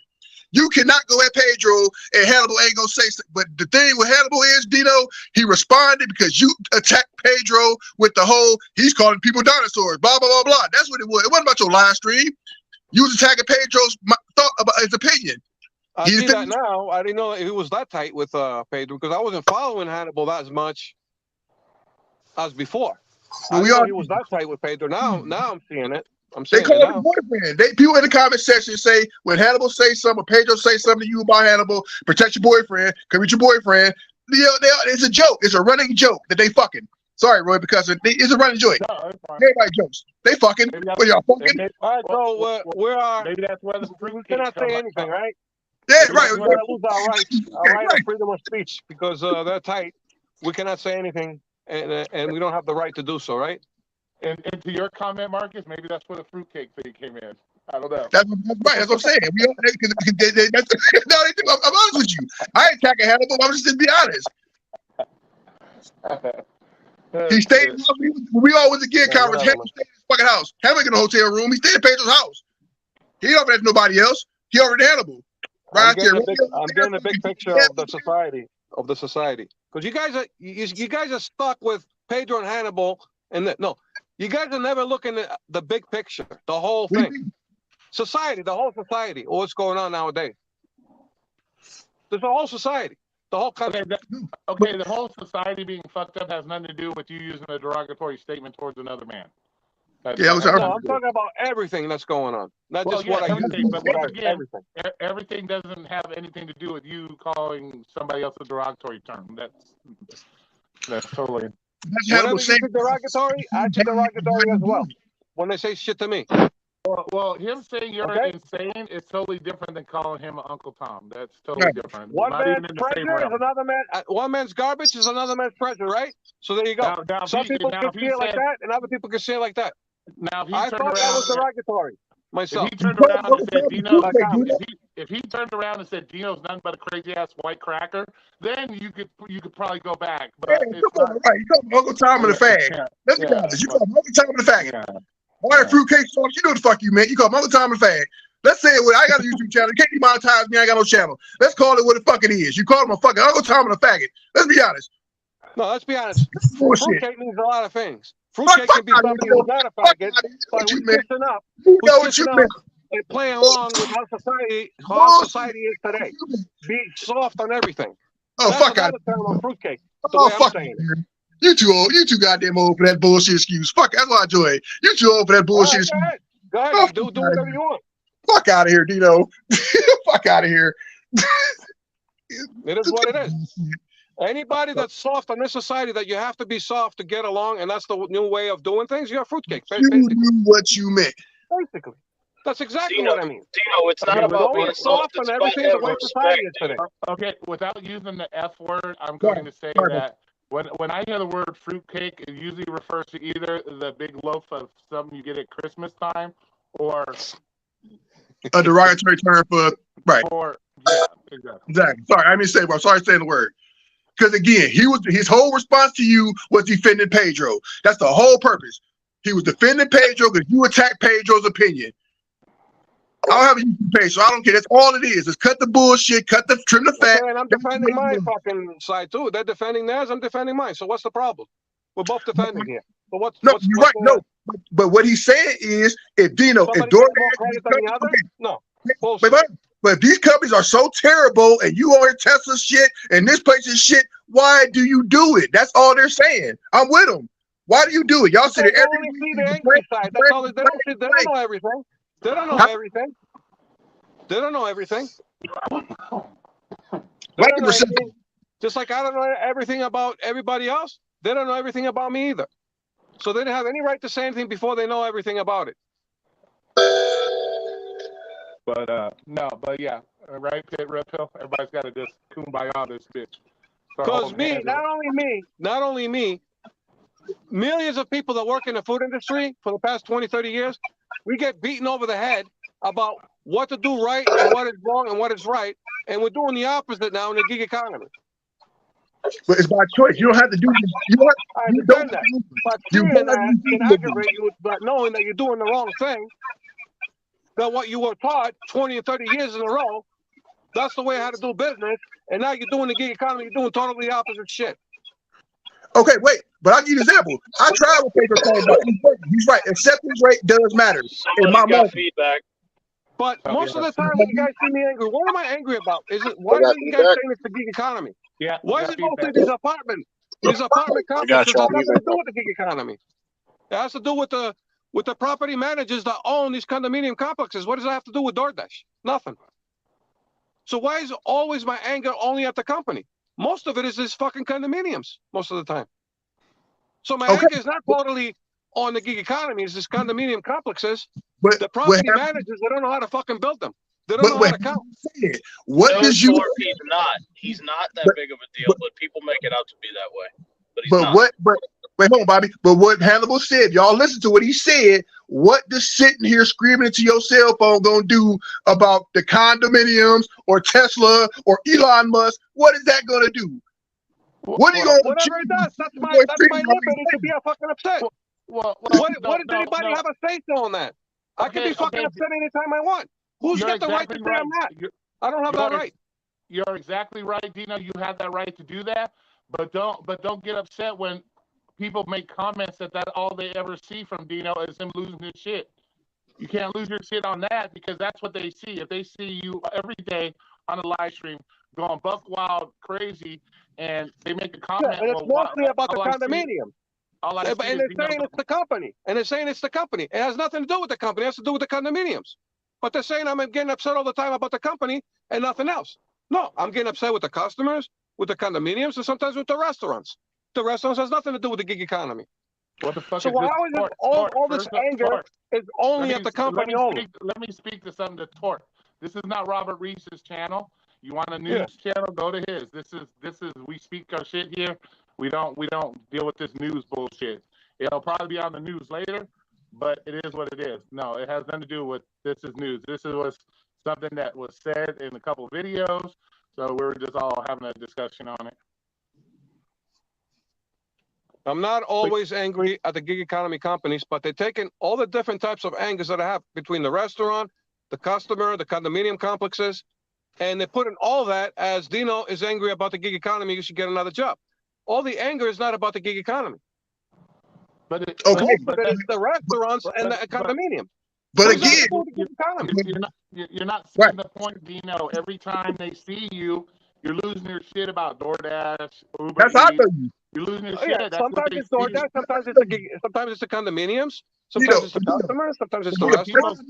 You cannot go at Pedro and Hannibal ain't gonna say something. But the thing with Hannibal is, Dino, he responded because you attacked Pedro with the whole, he's calling people dinosaurs, blah, blah, blah, blah. That's what it was. It wasn't about your live stream. You was attacking Pedro's thought about his opinion. I see that now. I didn't know he was that tight with Pedro because I wasn't following Hannibal that as much as before. He was that tight with Pedro. Now I'm seeing it. They call it a boyfriend. People in the comment section say when Hannibal say something, or Pedro say something to you about Hannibal, protect your boyfriend, come with your boyfriend. It's a joke. It's a running joke that they fucking. Sorry, Roy, because it's a running joke. No, everybody jokes. They fucking. What y'all fucking? All right, so we are. Maybe that's where we cannot say anything, right? Yeah, right. We're gonna lose our right of freedom of speech because they're tight. We cannot say anything, and we don't have the right to do so, right? And to your comment, Marcus, maybe that's where the fruitcake thing came in. I don't know. That's right. That's what I'm saying. I'm honest with you. I ain't attacking Hannibal. I'm just to be honest. He stayed. We all went to gear conference. Hannibal stayed in his fucking house. Hannibal in a hotel room. He stayed in Pedro's house. He don't have nobody else. He over to Hannibal. I'm getting a big picture of the society. Because you guys are stuck with Pedro and Hannibal, and you guys are never looking at the big picture, the whole thing. Society, the whole society, what's going on nowadays. There's a whole society, the whole country. Okay, the whole society being fucked up has nothing to do with you using a derogatory statement towards another man. I'm talking about everything that's going on. Not just what I use, but everything. Everything doesn't have anything to do with you calling somebody else a derogatory term. That's totally. Whenever you say derogatory, I say derogatory as well. When they say shit to me. Well, him saying you're insane is totally different than calling him Uncle Tom. That's totally different. One man's treasure is another man. One man's garbage is another man's treasure, right? So there you go. Some people can see it like that, and other people can see it like that. Now, I thought that was derogatory myself. If he turned around and said Dino, if he turned around and said Dino's nothing but a crazy ass white cracker, then you could probably go back. But you call him Uncle Tom and the fag. Let's be honest. You call him Uncle Tom and the fag. All that fruitcake sauce, you know what the fuck you meant. You call him Uncle Tom and the fag. Let's say it. I got a YouTube channel. You can't demonetize me. I ain't got no channel. Let's call it what the fuck it is. You call him a fucking Uncle Tom and a faggot. Let's be honest. No, let's be honest. Fruitcake means a lot of things. Fruitcake can be something who's not a faggot, but who's kissing up. You know what you meant. and play along with how society is today. Be soft on everything. Oh, That's fuck out another term of fruitcake. The Oh, way I'm fuck saying it. you. You too old. You too goddamn old for that bullshit excuse. Fuck, that's why I enjoy it. You too old for that All bullshit right, excuse. go ahead. Oh, Do whatever you want. fuck out of here, Dino. Fuck out of here. It is what it is. Anybody that's soft on this society that you have to be soft to get along, and that's the new way of doing things, you're a fruitcake. You knew what you meant. Basically. That's exactly Dino, what I mean. Dino, it's not Okay, about Don't being look soft soft. It's on about everything the having way society is respect. today. Okay, without using the F word, I'm going to say that when I hear the word fruitcake, it usually refers to either the big loaf of something you get at Christmas time, or A derogatory term for right. Exactly. Sorry, I didn't say. I'm sorry saying the word. Because again, his whole response to you was defending Pedro. That's the whole purpose. He was defending Pedro because you attacked Pedro's opinion. I don't have a YouTube page, so I don't care. That's all it is. Just cut the bullshit, trim the fat. Okay, and I'm defending my fucking side too. They're defending theirs. I'm defending mine. So what's the problem? We're both defending here. But you're right. No, but what he's saying is, if Dino, if somebody gets more credit than the other, no. But if these companies are so terrible, and you are Tesla shit, and this place is shit, why do you do it? That's all they're saying. I'm with them. Why do you do it? Y'all sit there every see the angry side. That's all. They don't know everything. They don't know everything. They don't know everything. Just like I don't know everything about everybody else, they don't know everything about me either. So they don't have any right to say anything before they know everything about it. But no, but yeah, right, Pit Red Pill. Everybody's got to just kumbaya this bitch. Because not only me, millions of people that work in the food industry for the past 20, 30 years, we get beaten over the head about what to do right and what is wrong and what is right. And we're doing the opposite now in the gig economy. But it's by choice. You don't have to do this. I understand that. But seeing that can aggravate you by knowing that you're doing the wrong thing, that what you were taught 20 and 30 years in a row, that's the way how to do business. And now you're doing the gig economy, you're doing totally opposite shit. Okay, wait, but I'll give you an example. I tried with paper phone, but he's right. Acceptance rate does matter. Somebody got feedback. But most of the time when you guys see me angry, what am I angry about? Why are you guys saying it's the gig economy? Yeah. Why is it mostly these apartment complexes have nothing to do with the gig economy? It has to do with the property managers that own these condominium complexes. What does that have to do with DoorDash? Nothing. So why is always my anger only at the company? Most of it is this fucking condominiums most of the time. So my anger is not totally on the gig economy. It's this condominium complexes. But the property managers, they don't know how to fucking build them. They don't know how to count. What does you? He's not that big of a deal, but people make it out to be that way. But he's not. Wait, hold on, Bobby. But what Hannibal said, y'all listen to what he said. What does sitting here screaming into your cell phone gonna do about the condominiums or Tesla or Elon Musk? What is that gonna do? What are you gonna whatever it does? That's my liberty to be fucking upset. What does anybody have a say so on that? I can be fucking upset anytime I want. Who's got the right to say I'm not? I don't have that right. You're exactly right, Dino. You have that right to do that, but don't get upset when people make comments that all they ever see from Dino is him losing his shit. You can't lose your shit on that because that's what they see. If they see you every day on a live stream going buck wild crazy and they make a comment, and it's mostly about the condominium. And they're saying it's the company. And they're saying it's the company. It has nothing to do with the company. It has to do with the condominiums. But they're saying I'm getting upset all the time about the company and nothing else. No, I'm getting upset with the customers, with the condominiums, and sometimes with the restaurants. The restaurants has nothing to do with the gig economy. What the fuck so why is it all this anger is only at the company only? Let me speak to something to Torque. This is not Robert Reese's channel. You want a news channel? Go to his. This is we speak our shit here. We don't deal with this news bullshit. It'll probably be on the news later, but it is what it is. No, it has nothing to do with this is news. This was something that was said in a couple of videos, so we're just all having a discussion on it. I'm not always angry at the gig economy companies, but they're taking all the different types of angers that I have between the restaurant, the customer, the condominium complexes, and they're putting all that as Dino is angry about the gig economy, you should get another job. All the anger is not about the gig economy. But it's the restaurants and the condominium. But What does that again, have to do with the economy? You're not right. seeing the point, Dino. Every time they see you, you're losing your shit about DoorDash, Uber That's how I Eats. know you. You're losing your Oh, shit. yeah, That's what sometimes they it's see. DoorDash, sometimes it's the condominiums, You sometimes know, it's the customers, sometimes it's the People, restaurants.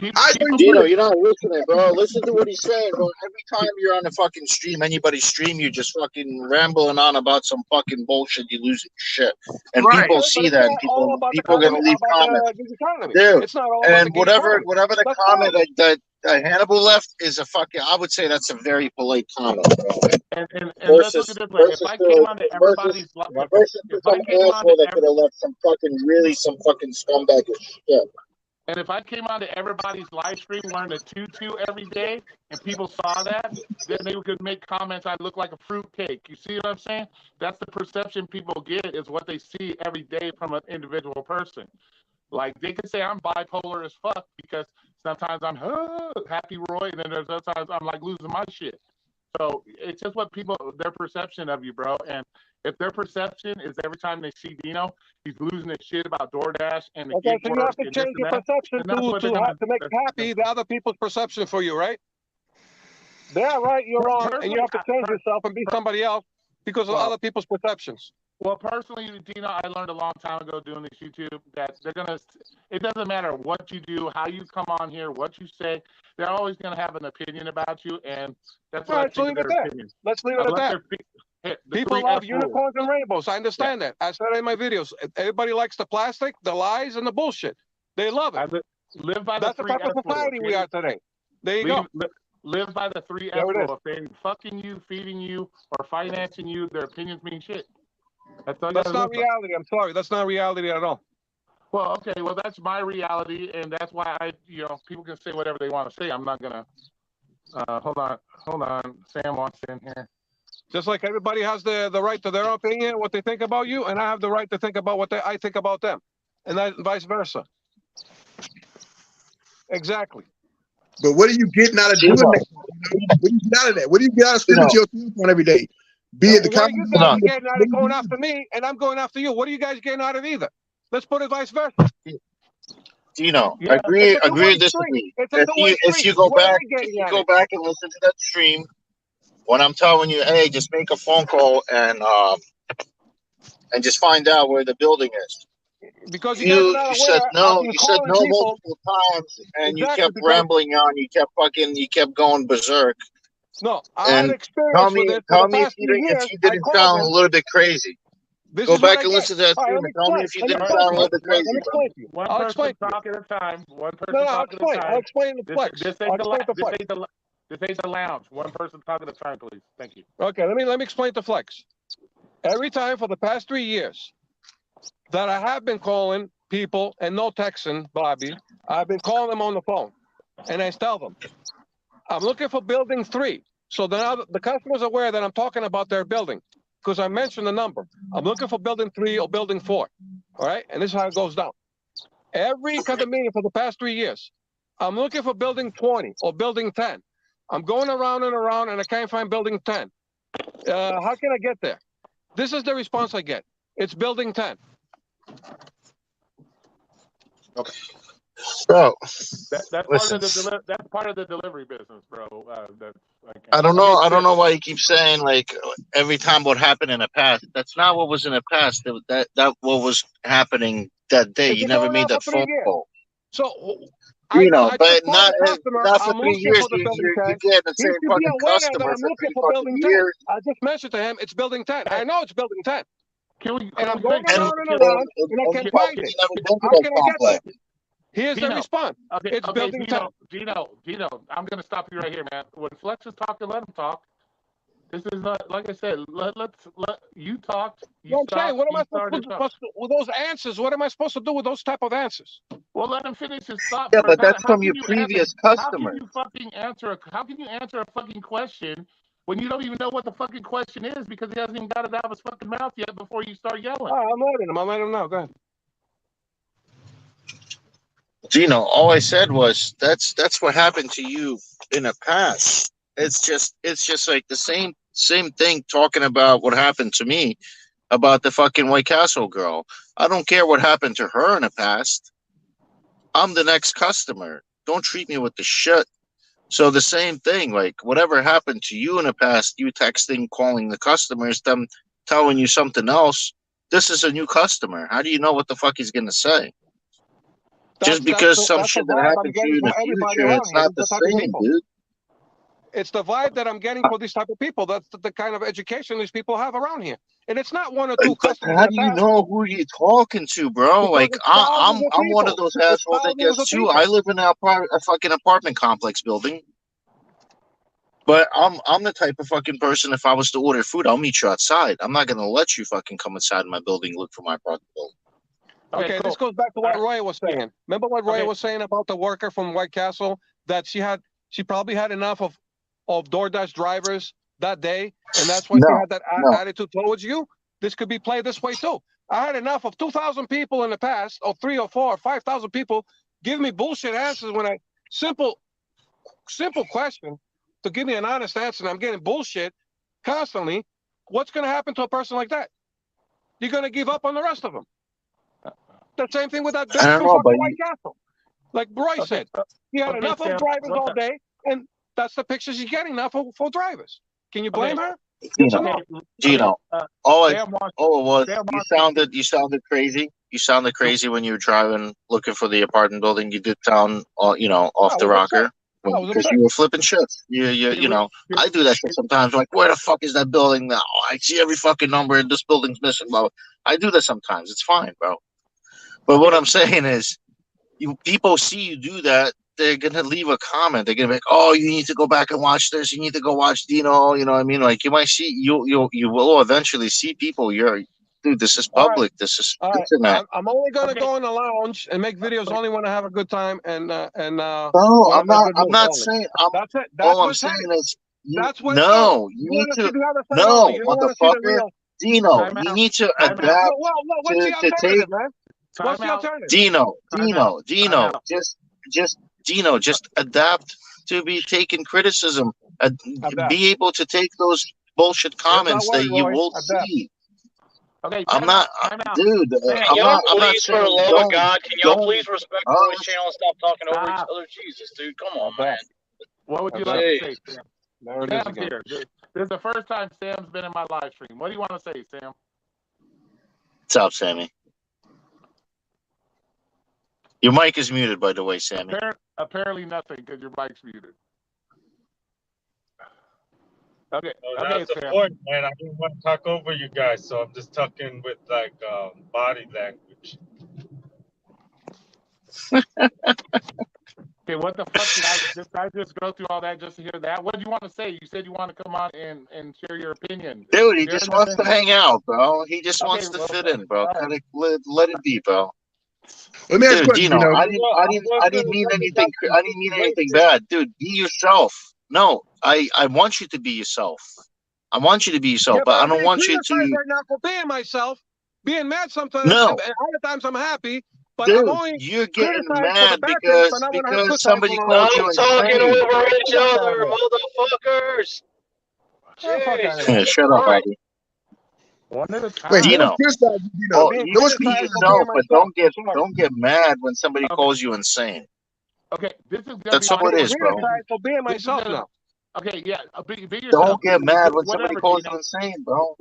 people, I know people you. Dino, you're not listening, bro. Listen to what he's saying, bro. Every time you're on a fucking stream, anybody's stream, you're just fucking rambling on about some fucking bullshit. You lose your shit, and Right. people Okay, but see it's that, not and all about the people are gonna economy, leave about comments, the gig economy. dude. It's not all about the And gig economy. whatever the That's comment fine. that Hannibal left is a fucking. I would say that's a very polite comment, bro. and let's look at it this way. If I came onto everybody's Versus if some I came onto asshole that could have left some fucking scumbag of shit. and if I came onto everybody's live stream wearing a tutu every day, and people saw that, then they could make comments. I look like a fruitcake. You see what I'm saying? That's the perception people get is what they see every day from an individual person. Like they can say I'm bipolar as fuck because sometimes I'm happy Roy, and then there's other times I'm like losing my shit. So it's just what people their perception of you, bro. And if their perception is every time they see Dino, he's losing his shit about DoorDash and the Okay, gig so you work have to and this change and your that, perception then that's what they're gonna. to make happy the other people's perception for you, right? They're right, you're wrong, and you Personally, have to change yourself and be somebody else because of well, other people's perceptions. well, personally, Dino, I learned a long time ago doing this YouTube that they're gonna. It doesn't matter what you do, how you come on here, what you say. They're always gonna have an opinion about you, and that's All what I right, so think leave of it their there. opinion. Let's leave it at Unless that. they're the People three love F rules. unicorns and rainbows. I Yeah. understand that. I said it in my videos. Everybody likes the plastic, the lies, and the bullshit. They love I it. live by the That's the three type of F rule. society we Okay? are today. There you go. Live by the three F There it is. rule. If they ain't fucking you, feeding you, or financing you, their opinions mean shit. That's all you That's gotta not live by. reality. I'm sorry. That's not reality at all. Well, okay, well that's my reality, and that's why people can say whatever they want to say. I'm not gonna. Hold on. Sam wants in here. Just like everybody has the right to their opinion, what they think about you, and I have the right to think about what I think about them, and vice versa. Exactly. But what are you getting out of doing that? What do you get out of that? What do you get out of spending your time on every day? Be it the What are you guys comment. getting out of going after me, and I'm going after you? What are you guys getting out of either? Let's put it vice versa. Dino, Yeah. agree It's a two-way or disagree. street. It's a two-way If street. you go What are back they getting at it? and listen to that stream, when I'm telling you, hey, just make a phone call and just find out where the building is. Because you guys are not You aware. said no. I've been You said calling no people. multiple times, and you Exactly, kept because rambling on. You kept going berserk. no, I had And experience with it for tell the me past few if years. you I didn't called sound a them. little bit crazy. This Go is what back I and get. listen to that All right, stream let me and tell me explain. if you Let me didn't explain sound to a you. little bit Let crazy, me bro. explain to you. One I'll person explain to you. talk at a time. One person No, I'll talk at a explain. time. I'll explain the flex. This I'll explain the flex. ain't the lounge. One person talk at a time, please. Thank you. Okay, let me explain the flex. Every time for the past 3 years that I have been calling people and no texting, Bobby, I've been calling them on the phone, and I tell them, I'm looking for building 3. So now the customer's aware that I'm talking about their building because I mentioned the number. I'm looking for building 3 or building 4. All right, and this is how it goes down. Every condominium for the past 3 years, I'm looking for building 20 or building 10. I'm going around and around, and I can't find building 10. How can I get there? This is the response I get. It's building 10. Okay. Bro, That's part of the delivery business, bro. I don't know why you keep saying like every time what happened in the past. That's not what was in the past. That what was happening that day. It's You been never going on made for that 3 phone years. call. So But I just told not the customer for I'm 3 looking years. for the building You 10. get the He same should be fucking aware that customer I'm for looking 3 for fucking building 10. years. I just mentioned to him it's building 10. I know it's building 10. And I'm going And around and around, and I you can't probably find it. never been to How that can I get complex. there? Here's the response. It's building 10. Dino, I'm gonna stop you right here, man. When Flex is talking, let him talk. This is not like I said. Let you talk. You know what I'm saying? What am I supposed to do with those answers? What am I supposed to do with those type of answers? Well, let him finish his thought. Yeah, First. but that's from your previous How can customers. you fucking answer? How can you answer a fucking question when you don't even know what the fucking question is because he hasn't even got it out of his fucking mouth yet before you start yelling? I'm letting him. I'll let him know. Go ahead. Gino, all I said was that's what happened to you in the past. It's just like the same thing talking about what happened to me about the fucking White Castle girl. I don't care what happened to her in the past. I'm the next customer. Don't treat me with the shit. So the same thing, like whatever happened to you in the past, you texting, calling the customers, them telling you something else. This is a new customer. How do you know what the fuck he's gonna say? Just because some That's the shit that vibe I'm happened to getting you in from the everybody future, around it's here. not These the are the type of same, people. dude. It's the vibe that I'm getting for these type of people. That's the kind of education these people have around here. And it's not one or two But customers in how the do you past. know who you're talking to, bro? Because Like it's thousands of I'm one of people. those It's assholes that thousands gets of too. people. I live in a fucking apartment complex building. But I'm the type of fucking person. If I was to order food, I'll meet you outside. I'm not gonna let you fucking come inside my building look for my apartment building. Okay, cool. this goes back to what Roy was saying. Remember what Roy was saying about the worker from White Castle, that she probably had enough of DoorDash drivers that day, and that's why she No, had that no. attitude towards you. This could be played this way too. I had enough of 2,000 people in the past, or 3 or 4 or 5,000 people give me bullshit answers when I simple question to give me an honest answer, and I'm getting bullshit constantly. What's going to happen to a person like that? You're going to give up on the rest of them. The same thing with that I bitch don't from know, fucking but White Castle. Like Roy said, he had enough of Sam, drivers what's all up? day, and that's the picture she's getting now for drivers. Can you blame her? you Yes or know, no? Gino, all it Sam wants, was Sam you wants sounded crazy. You sounded crazy when you were driving, looking for the apartment building. You did sound, off I the was rocker upset. I was because upset. you were flipping shit. I do that shit sometimes. Like, where the fuck is that building now? I see every fucking number, and this building's missing. Bro, I do that sometimes. It's fine, bro. But what I'm saying is, people see you do that, they're gonna leave a comment. They're gonna be like, "Oh, you need to go back and watch this. You need to go watch Dino." You know what I mean? Like, you might see you will eventually see people. Dude, this is All right. public. This is All right. internet. I'm only gonna go in the lounge and make videos only when I have a good time and No, when I'm I'm in a not. good I'm mood not only. saying. That's it. That's All I'm what's saying happening. is, That's what. No, you you need want to see to. the other side only. No, You don't want to see the motherfucker, real. Dino, Time you out. need to Time out. adapt Well, what's the to take alternative, man? What's the Time out. alternative? Dino, Time out. just adapt to be taking criticism. Adapt. Be able to take those bullshit There's that comments word, that you Roy. will Adapt. see. Okay, I'm time not, out. Time out. dude. Sam, Can y'all I'm not please, for the saying love of God, can y'all don't. please respect Oh, Roy's channel and stop talking over each stop. other? Jesus, dude, come on, Adapt. man. What would you Adapt. like to Jeez. say, Sam? There it is Sam's again. here. This is the first time Sam's been in my live stream. What do you want to say, Sam? What's up, Sammy? Your mic is muted, by the way, Sammy. Apparently nothing because your mic's muted. Okay. Oh, Okay, that's the Sam. point, man. I didn't want to talk over you guys, so I'm just talking with like body language. Okay, what the fuck did I just go through all that just to hear that? What do you want to say? You said you want to come on and share your opinion. Dude, he Share just an wants to opinion. hang out, bro. He just Okay, wants to well, fit in, bro. all right. Let it be, bro. Let me ask you a Dude, question, Dino, Gino. I didn't mean anything. I didn't mean anything bad, dude. Be yourself. No, I want you to be yourself. I want you to be yourself, Yeah, but I I'm don't being want you criticized to. right now for being myself, being mad sometimes, No, and other times I'm happy. But I'm dude, only you're getting criticized for the mad bad things, but not when I have because good times somebody when I'm called Stop you happy. talking insane. over each Get the fuck out other, of here. motherfuckers. Get the fuck Jeez, out of here. Jesus Shut up, Christ. Bobby. One at a Wait, no time. one's Dino. criticizing you, Well, Gino. Being you No one's be criticized for being yourself, but myself. I'm sorry. don't get mad when somebody Okay. calls you insane. Okay, this is gonna That's be all my it Being is, bro. criticized for being This is myself gonna. now. Okay, yeah, be yourself. Don't get mad when somebody Whatever, calls Dino. you insane, bro.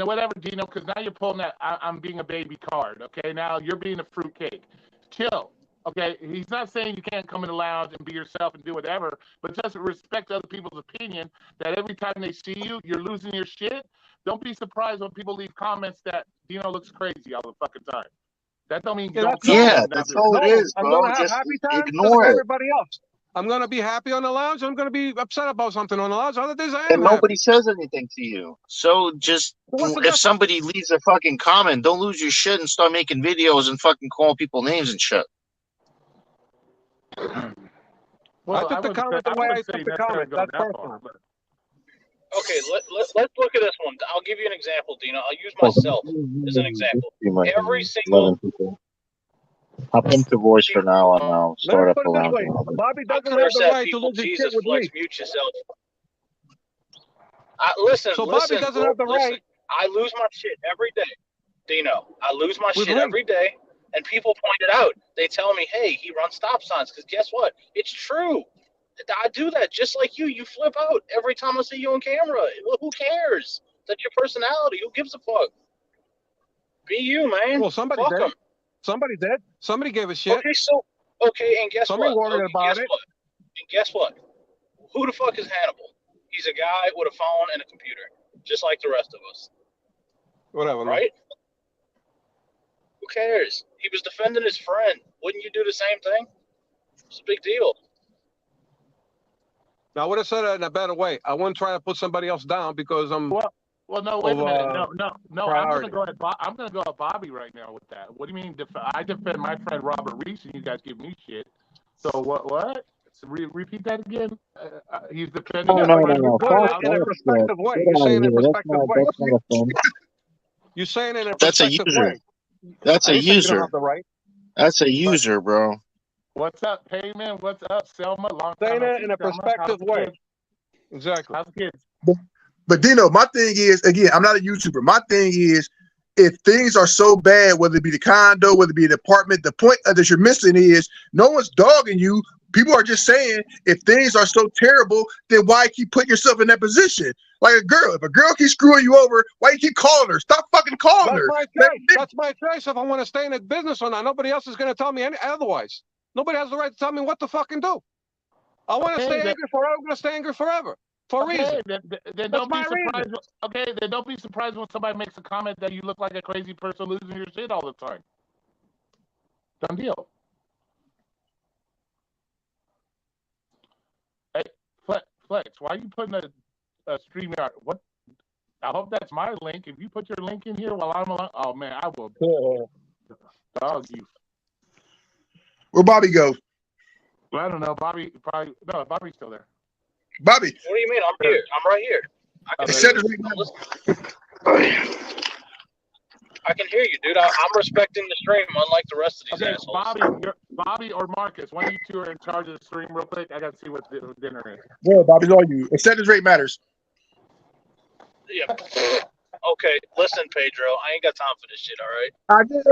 Whatever, Dino, because now you're pulling that I'm being a baby card. Okay, now you're being a fruitcake. Chill. Okay, he's not saying you can't come in the lounge and be yourself and do whatever, but just respect other people's opinion. That every time they see you, you're losing your shit. Don't be surprised when people leave comments that Dino looks crazy all the fucking time. That don't mean you Yeah, don't that's care normal. Yeah, and that's nothing. all it Normal. is, I'm bro. gonna have Just happy times just like ignore it. everybody else. I'm gonna be happy on the lounge. I'm gonna be upset about something on the lounge. Other days I am And nobody happy. says anything to you. So just So what's the if difference? somebody leaves a fucking comment, don't lose your shit and start making videos and fucking call people names and shit. Well, I took the comment the way I took the comment. That's personal. but Okay, let's look at this one. I'll give you an example, Dino. I'll use myself as an example. Every single 11 people. Hop into voice for now and I'll Let me start up put the it this lounge a way: little bit. Bobby I doesn't have curse the at right to people. lose his shit Jesus with me. flex, mute yourself. Listen, So Bobby doesn't have the listen. right I lose my shit every day, Dino. I lose my with shit me. every day And people point it out. They tell me, hey, he runs stop signs. Because guess what? It's true. I do that just like you. You flip out every time I see you on camera. Well, who cares? That's your personality. Who gives a fuck? Be you, man. Well, somebody Fuck did. 'em. Somebody did. Somebody gave a shit. Okay, and guess Somebody what? worried about guess it. what? And guess what? Who the fuck is Hannibal? He's a guy with a phone and a computer, just like the rest of us, Whatever, man. right? Who cares? He was defending his friend. Wouldn't you do the same thing? It's a big deal. Now, I would have said it in a better way. I wouldn't try to put somebody else down because I'm. Well, no, wait a minute. No. priority. I'm gonna go at Bobby right now with that. What do you mean? I defend my friend Robert Reese, and you guys give me shit. So what? So repeat that again. He's defending. No. You put Fuck it in a that perspective shit. way. Get You're out saying of it in a here. perspective way. That's not a thing. You're saying it in a That's a perspective user. way. That's I a didn't say you don't user. have the right. That's a user, bro. What's up, Payman? What's up, Selma? Long time Saying no it see, in a Selma. perspective How's the way. kids? Exactly. How's the kids? But Dino, my thing is, again, I'm not a YouTuber. My thing is, if things are so bad, whether it be the condo, whether it be the apartment, the point that you're missing is no one's dogging you. People are just saying, if things are so terrible, then why keep putting yourself in that position? Like a girl, if a girl keeps screwing you over, why you keep calling her? Stop fucking calling That's her. my choice. That's my choice if I want to stay in the business or not. Nobody else is going to tell me otherwise. Nobody has the right to tell me what to fucking do. I want to stay angry forever. I'm going to stay angry forever. For a reason. Then don't be surprised. Okay, then don't be surprised when somebody makes a comment that you look like a crazy person losing your shit all the time. Done deal. Hey, Flex, why are you putting a StreamYard? What? I hope that's my link. If you put your link in here while I'm alone, oh man, I will dog you. Where Bobby go? Well, I don't know. Bobby's still there. Bobby. What do you mean? I'm here. I'm right here. I can hear you, dude. I'm respecting the stream, unlike the rest of these assholes. Bobby or Marcus, one of you two are in charge of the stream real quick. I gotta see what the dinner is. Yeah, Bobby's all you. Acceptance rate matters. Yeah. Okay, listen, Pedro. I ain't got time for this shit, all right? I did it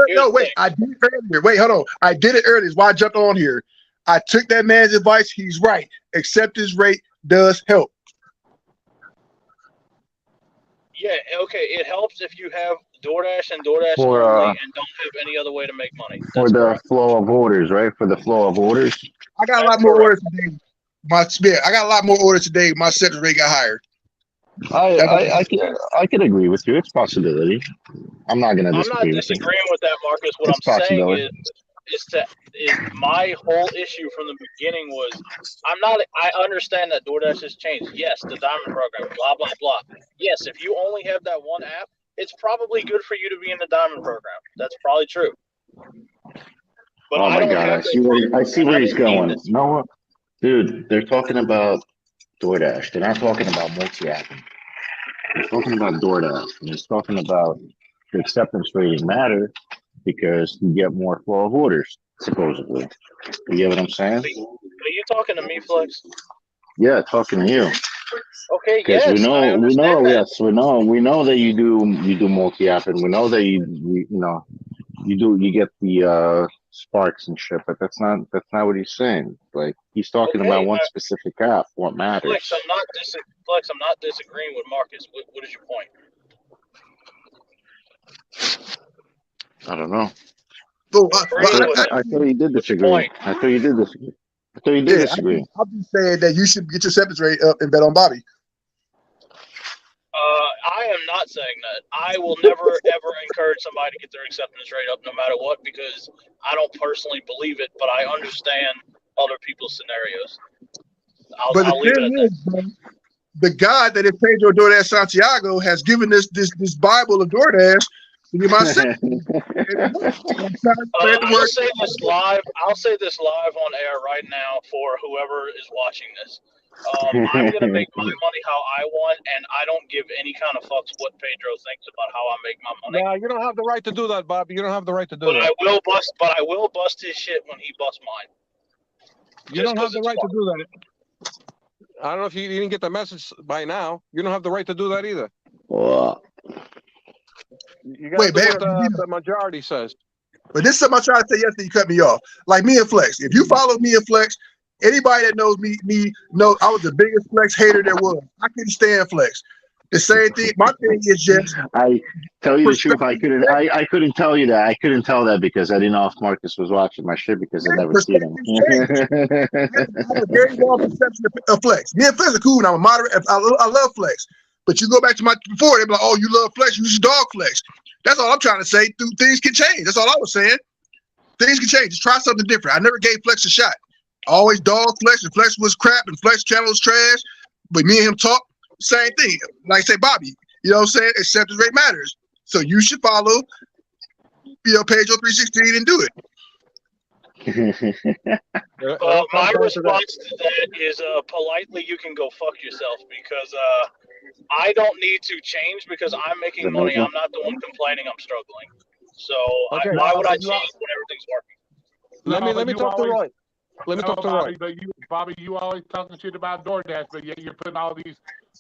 earlier. Wait, hold on. I did it earlier. That's why I jumped on here. I took that man's advice. He's right. Acceptance rate does help. Yeah, okay. It helps if you have DoorDash and DoorDash For, only and don't have any other way to make money. For That's the correct. flow of orders, right? For the flow of orders. I got a lot more orders today. I got a lot more orders today. My acceptance rate got higher. I can agree with you. It's a possibility. I'm not gonna disagree. I'm not disagreeing with that, Marcus. What I'm saying is my whole issue from the beginning was I understand that DoorDash has changed. Yes, the Diamond program, blah blah blah. Yes, if you only have that one app, it's probably good for you to be in the Diamond program. That's probably true. But oh my god, I see where he's going. No, dude, they're talking about DoorDash. They're not talking about multi-apping. They're talking about DoorDash. And they're talking about the acceptance rating matter because you get more flow of orders, supposedly. You get what I'm saying? Are you talking to me, Flex? Yeah, talking to you. Okay, yes, we know that you do multi-app, and we know that you get the sparks and shit, but that's not what he's saying. Like, he's talking about one specific app. What matters? Flex, I'm not disagreeing with Marcus. What is your point? I don't know. I thought you did disagree. I thought you did disagree. I'm just saying that you should get your acceptance rate up and bet on Bobby. I am not saying that. I will never ever encourage somebody to get their acceptance rate up no matter what, because I don't personally believe it, but I understand other people's scenarios. I'll leave it at that. The God that is Pedro DoorDash Santiago has given us this Bible of DoorDash to get my I'll say this live. I'll say this live on air right now for whoever is watching this. I'm going to make my money how I want, and I don't give any kind of fucks what Pedro thinks about how I make my money. No, you don't have the right to do that, Bobby. You don't have the right to do that. I will bust his shit when he busts mine. You don't have the right to do that. I don't know if you didn't get the message by now. You don't have the right to do that either. You got to do what the majority says. But this is something I tried to say yesterday. You cut me off. Like me and Flex. If you follow me and Flex, anybody that knows me knows I was the biggest Flex hater there was. I couldn't stand Flex. The same thing. My thing is just I tell you the truth, perspective. I couldn't tell you that. I couldn't tell that because I didn't know if Marcus was watching my shit because I never see them. Perspectives change. I have a very wrong perception of Flex. Me and Flex are cool, and I'm a moderate. I love Flex. But you go back to my before, they be like, "Oh, you love Flex, you just dog Flex." That's all I'm trying to say. Things can change. That's all I was saying. Things can change. Just try something different. I never gave Flex a shot. I always dog Flex, and Flex was crap, and Flex channel was trash. But me and him talk, same thing. Like I say, Bobby, you know what I'm saying? Acceptance rate matters. So you should follow, Pedro 316 and do it. My response to that is politely, you can go fuck yourself because I don't need to change because I'm making money. I'm not the one complaining I'm struggling. So Okay. why would I change when everything's working? Let me talk to Roy. Let me talk to Roy. Bobby, you always talking shit about DoorDash, but yet you're putting all these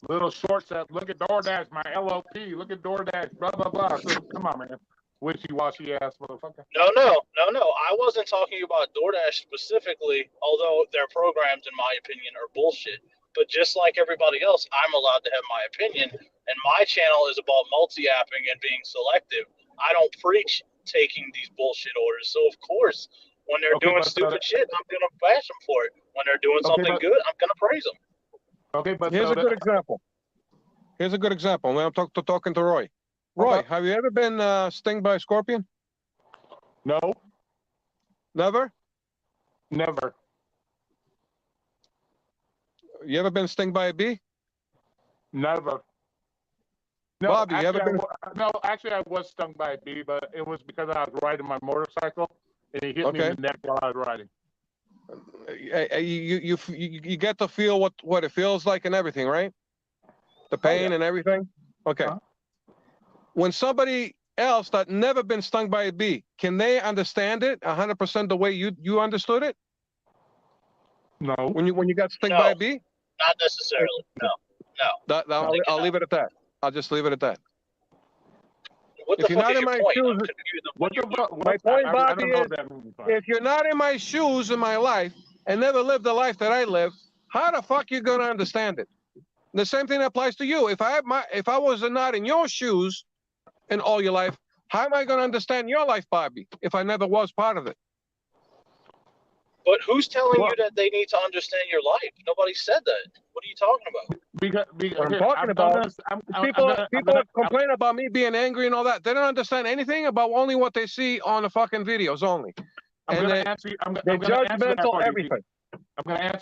little shorts up. Look at DoorDash, my LOP. Look at DoorDash, blah, blah, blah. So, come on, man. Wishy-washy ass motherfucker. No. I wasn't talking about DoorDash specifically, although their programs, in my opinion, are bullshit. But just like everybody else, I'm allowed to have my opinion, and my channel is about multi-apping and being selective. I don't preach taking these bullshit orders. So, of course, when they're doing stupid shit, I'm going to bash them for it. When they're doing something good, I'm going to praise them. Okay, but here's a good example. Here's a good example. When I'm talking to Roy. Roy, have you ever been stung by a scorpion? No. Never? Never. You ever been stung by a bee? Never. No, Bobby, you ever been? No, actually, I was stung by a bee, but it was because I was riding my motorcycle, and he hit me in the neck while I was riding. You get to feel what it feels like and everything, right? The pain and everything. Okay. When somebody else that never been stung by a bee, can they understand it 100% the way you understood it? No. When you got stung by a bee? Not necessarily. No. I'll leave it at that. I'll just leave it at that. What If you're not in my shoes, my point, Bobby, is if you're not in my shoes in my life and never lived the life that I live, how the fuck you gonna understand it? The same thing applies to you. If I was not in your shoes in all your life, how am I gonna understand your life, Bobby? If I never was part of it. But who's telling you that they need to understand your life? Nobody said that. What are you talking about? What I'm talking about, people complain about me being angry and all that. They don't understand anything about only what they see on the fucking videos only. I'm going to answer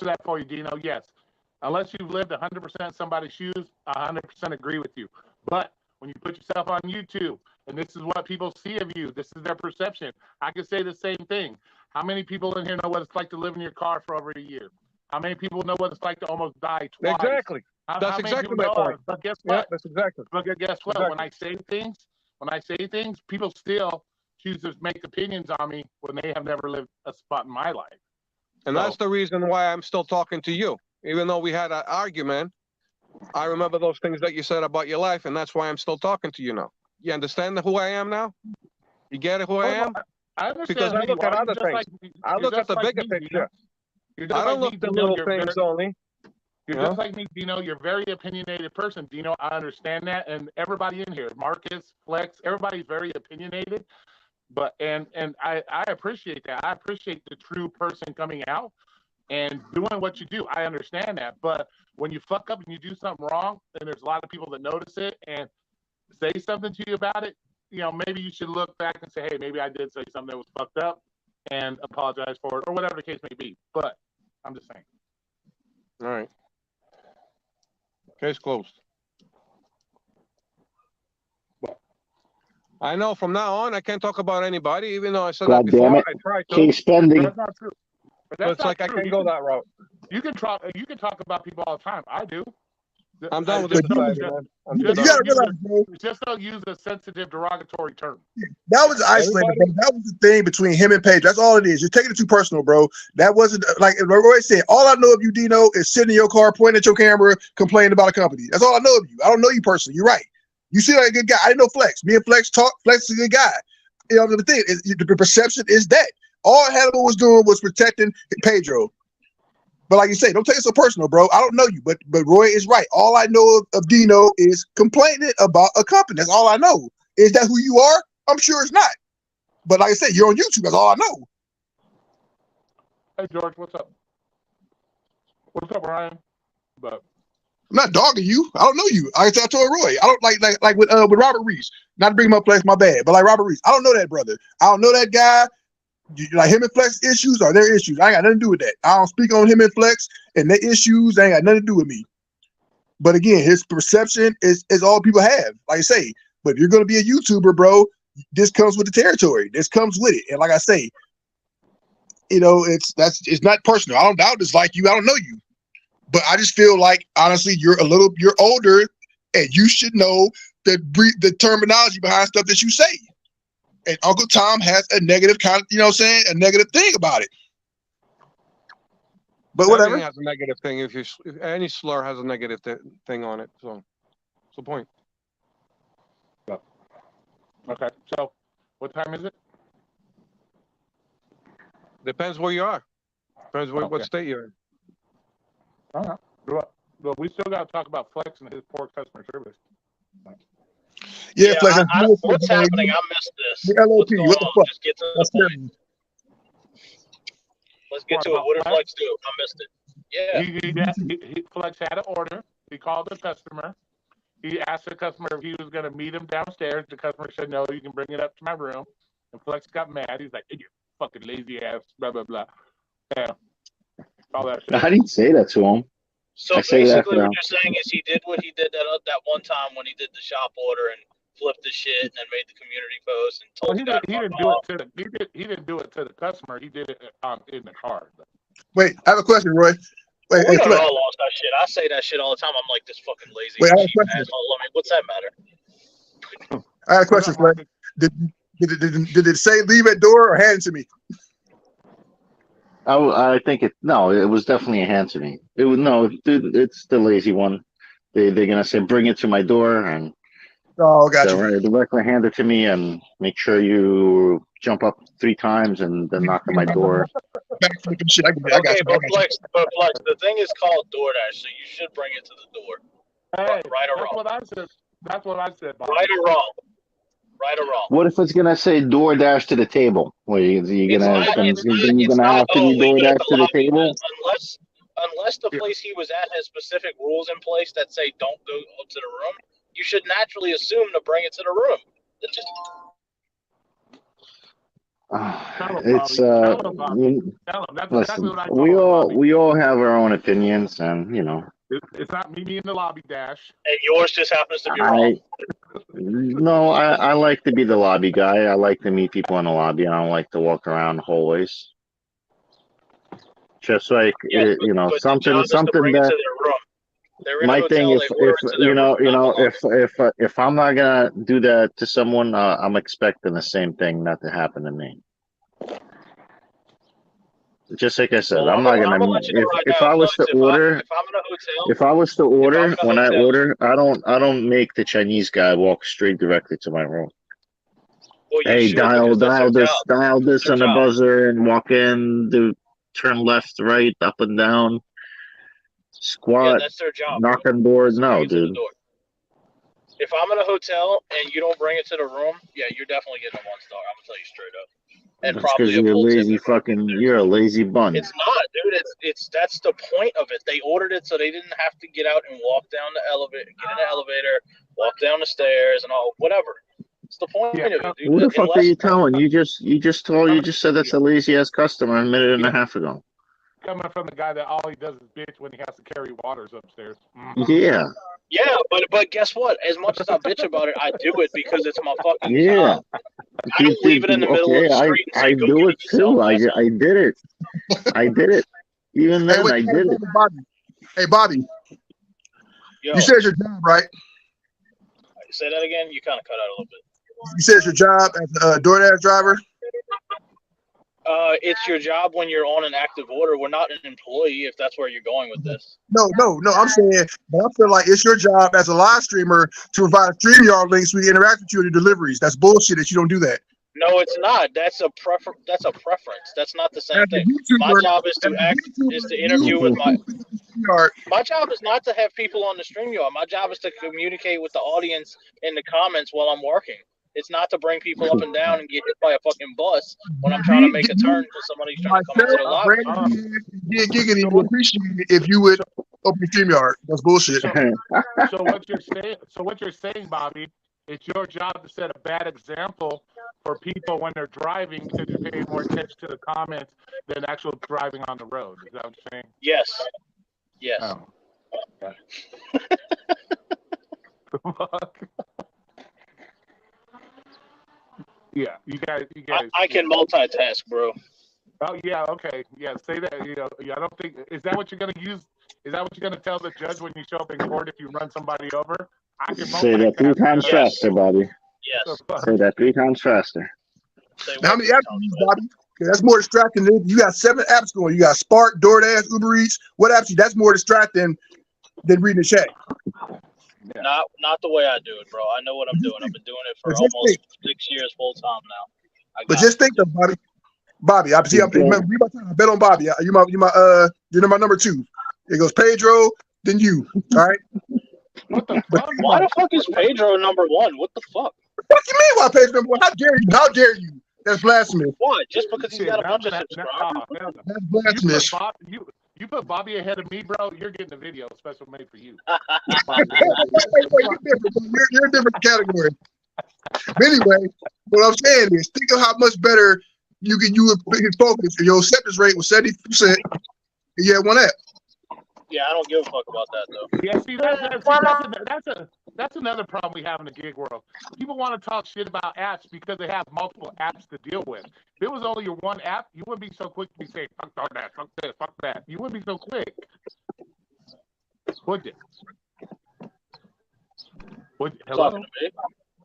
that for you, Dino. Yes. Unless you've lived 100% in somebody's shoes, I 100% agree with you. But when you put yourself on YouTube, and this is what people see of you, this is their perception, I can say the same thing. How many people in here know what it's like to live in your car for over a year? How many people know what it's like to almost die twice? Exactly. That's exactly my point. But guess what? Yeah, that's exactly. But guess what? Exactly. When I say things, people still choose to make opinions on me when they have never lived a spot in my life. And that's the reason why I'm still talking to you. Even though we had an argument, I remember those things that you said about your life, and that's why I'm still talking to you now. You understand who I am now? You get it who I am? I understand. Because I look at other things. I look at the bigger picture. I don't look at the little things only. You're just like me, Dino. You're a very opinionated person, Dino. I understand that, and everybody in here, Marcus, Flex, everybody's very opinionated. But and I appreciate that. I appreciate the true person coming out and doing what you do. I understand that. But when you fuck up and you do something wrong, and there's a lot of people that notice it and say something to you about it, you know, maybe you should look back and say, hey, maybe I did say something that was fucked up and apologize for it, or whatever the case may be. But I'm just saying. All right. Case closed. What? I know from now on I can't talk about anybody, even though I said God that before. Damn it. I tried to. Case pending. That's not true. But that's it's like I can't go that route. You can talk about people all the time. I do. I'm done with this society, man. You gotta realize, bro. Just don't use a sensitive, derogatory term. That was isolated, bro. That was the thing between him and Paige. That's all it is. You're taking it too personal, bro. That wasn't like Roy said. All I know of you, Dino, is sitting in your car, pointing at your camera, complaining about a company. That's all I know of you. I don't know you personally. You're right. You seem like a good guy. I didn't know Flex. Me and Flex talk. Flex is a good guy. You know, the thing is, the perception is that all Hannibal was doing was protecting Pedro. But like you say, don't take it so personal, bro. I don't know you, but Roy is right. All I know of Dino is complaining about a company. That's all I know. Is that who you are? I'm sure it's not. But like I said, you're on YouTube. That's all I know. Hey George, what's up? What's up, Ryan? But I'm not dogging you. I don't know you. I told Roy. I don't like with Robert Reese. Not to bring him up, Flex, my bad. But like Robert Reese, I don't know that brother. I don't know that guy. Like him and Flex issues are their issues. I ain't got nothing to do with that. I don't speak on him and Flex and their issues. They ain't got nothing to do with me. But again, his perception is all people have. Like I say, but if you're gonna be a YouTuber, bro, this comes with the territory. This comes with it. And like I say, you know, it's not personal. I don't dislike you. I don't know you. But I just feel like honestly, you're older and you should know the terminology behind stuff that you say. And Uncle Tom has a negative a negative thing about it. But whatever. Everything has a negative thing. If any slur has a negative thing on it, so what's the point? Okay, so what time is it? Depends where you are. Depends what state you're in. All right. Well, we still got to talk about Flex and his poor customer service. Yeah, Flex. What's happening? I missed this. What's going what the on? fuck? Just get to the point. Let's get to it. What did Flex do? I missed it. Yeah. Flex had an order. He called the customer. He asked the customer if he was going to meet him downstairs. The customer said, no, you can bring it up to my room. And Flex got mad. He's like, hey, you fucking lazy ass, blah, blah. Yeah. All that shit. I didn't say that to him. So basically what you're saying is he did what he did that one time when he did the shop order and flipped the shit and then made the community post and told he didn't do it to the customer. He did it in the car. Wait, I have a question, Roy. Wait, we hey, Flex. all lost that shit. I say that shit all the time. I'm like, this fucking lazy Wait, cheap asshole. I mean, what's that matter? I have a question, Flex. Did it say leave at door or hand it to me? I think it was definitely a hand to me. Dude, it's the lazy one. They're gonna say bring it to my door and gotcha. directly hand it to me and make sure you jump up 3 times and then knock on my door. Okay, but Flex, the thing is called DoorDash, so you should bring it to the door. Hey, right or wrong? That's what I said. Bob. Right or wrong? Right or wrong? What if it's gonna say DoorDash to the table? Well, you're gonna have to be DoorDash to the table. Unless the place he was at has specific rules in place that say don't go to the room, you should naturally assume to bring it to the room. Listen, we all have our own opinions, and you know. It's not me in the lobby, Dash. And yours just happens to be wrong. No, I like to be the lobby guy. I like to meet people in the lobby. I don't like to walk around hallways. Just like something that. My thing is, if I'm not gonna do that to someone, I'm expecting the same thing not to happen to me. Just like I said, I'm not gonna. If I was to order, when I order, I don't make the Chinese guy walk straight directly to my room. Well, hey, dial this on the buzzer and walk in. Turn left, right, up and down. Squat. That's their job. Knock on doors. No, dude. If I'm in a hotel and you don't bring it to the room, you're definitely getting a 1-star. I'm gonna tell you straight up. And that's because you're a lazy bun. It's not, dude. That's the point of it. They ordered it so they didn't have to get out and walk down the elevator, get in the elevator, walk down the stairs, and all whatever. It's the point of it, dude. Who the fuck are you telling? You just said that's a lazy ass customer a minute and a half ago. Coming from the guy that all he does is bitch when he has to carry waters upstairs. Yeah. Yeah, but guess what? As much as I bitch about it, I do it because it's my fucking job. I don't leave it in the middle of the street and say, I do it too. I did it. I did it. Even then, I did it. Hey, Bobby. Yo. You said it's your job, right? Say that again? You kind of cut out a little bit. You said it's your job as a DoorDash driver? It's your job when you're on an active order. We're not an employee, if that's where you're going with this. No. I'm saying, but I feel like it's your job as a live streamer to provide StreamYard links so we interact with you in your deliveries. That's bullshit that you don't do that. No, it's not. That's a That's a preference. That's not the same As a thing. My YouTuber, job is as to a interview with my. YouTuber, My job is not to have people on the stream yard. My job is to communicate with the audience in the comments while I'm working. It's not to bring people up and down and get hit by a fucking bus when I'm trying to make a turn because somebody's trying to come into the myself, lobby. Brandon, Giggity would appreciate it if you would open your StreamYard. That's bullshit. So what you're saying? So what you're saying, Bobby? It's your job to set a bad example for people when they're driving because you're paying more attention to the comments than actual driving on the road. Is that what you're saying? Yes. Yes. Oh. Yeah, you guys. I can multitask, bro. Oh yeah, okay, yeah. Say that. You know, I don't think is that what you're gonna use. Is that what you're gonna tell the judge when you show up in court if you run somebody over? I can Say that 3 times faster, Bobby. Yes. Say that 3 times faster. How many apps do you use, Bobby? That's more distracting than you got 7 apps going. You got Spark, DoorDash, Uber Eats. What apps? That's more distracting than reading the chat. Yeah. Not the way I do it, bro. I know what I'm doing. I've been doing it for almost 6 years full time now. But just think of Bobby. Bobby, I see. I bet on Bobby. You're my number 2. It goes Pedro, then you. All right. What the fuck? Why the fuck is Pedro number 1? What the fuck? What do you mean? Why Pedro number 1? How dare you? How dare you? That's blasphemous. Why? Just because he's got a bunch of subscribers? That's blasphemous. You put Bobby ahead of me, bro. You're getting a video special made for you. You're a different category. But anyway, what I'm saying is, think of how much better you would focus. Your acceptance rate was 70%. And you had 1 app. Yeah, I don't give a fuck about that though. Yeah, see, that's another problem we have in the gig world. People want to talk shit about apps because they have multiple apps to deal with. If it was only your one app, you wouldn't be so quick to be saying, fuck that, fuck this, fuck that. You wouldn't be so quick. Would you? Hello? Talking to me?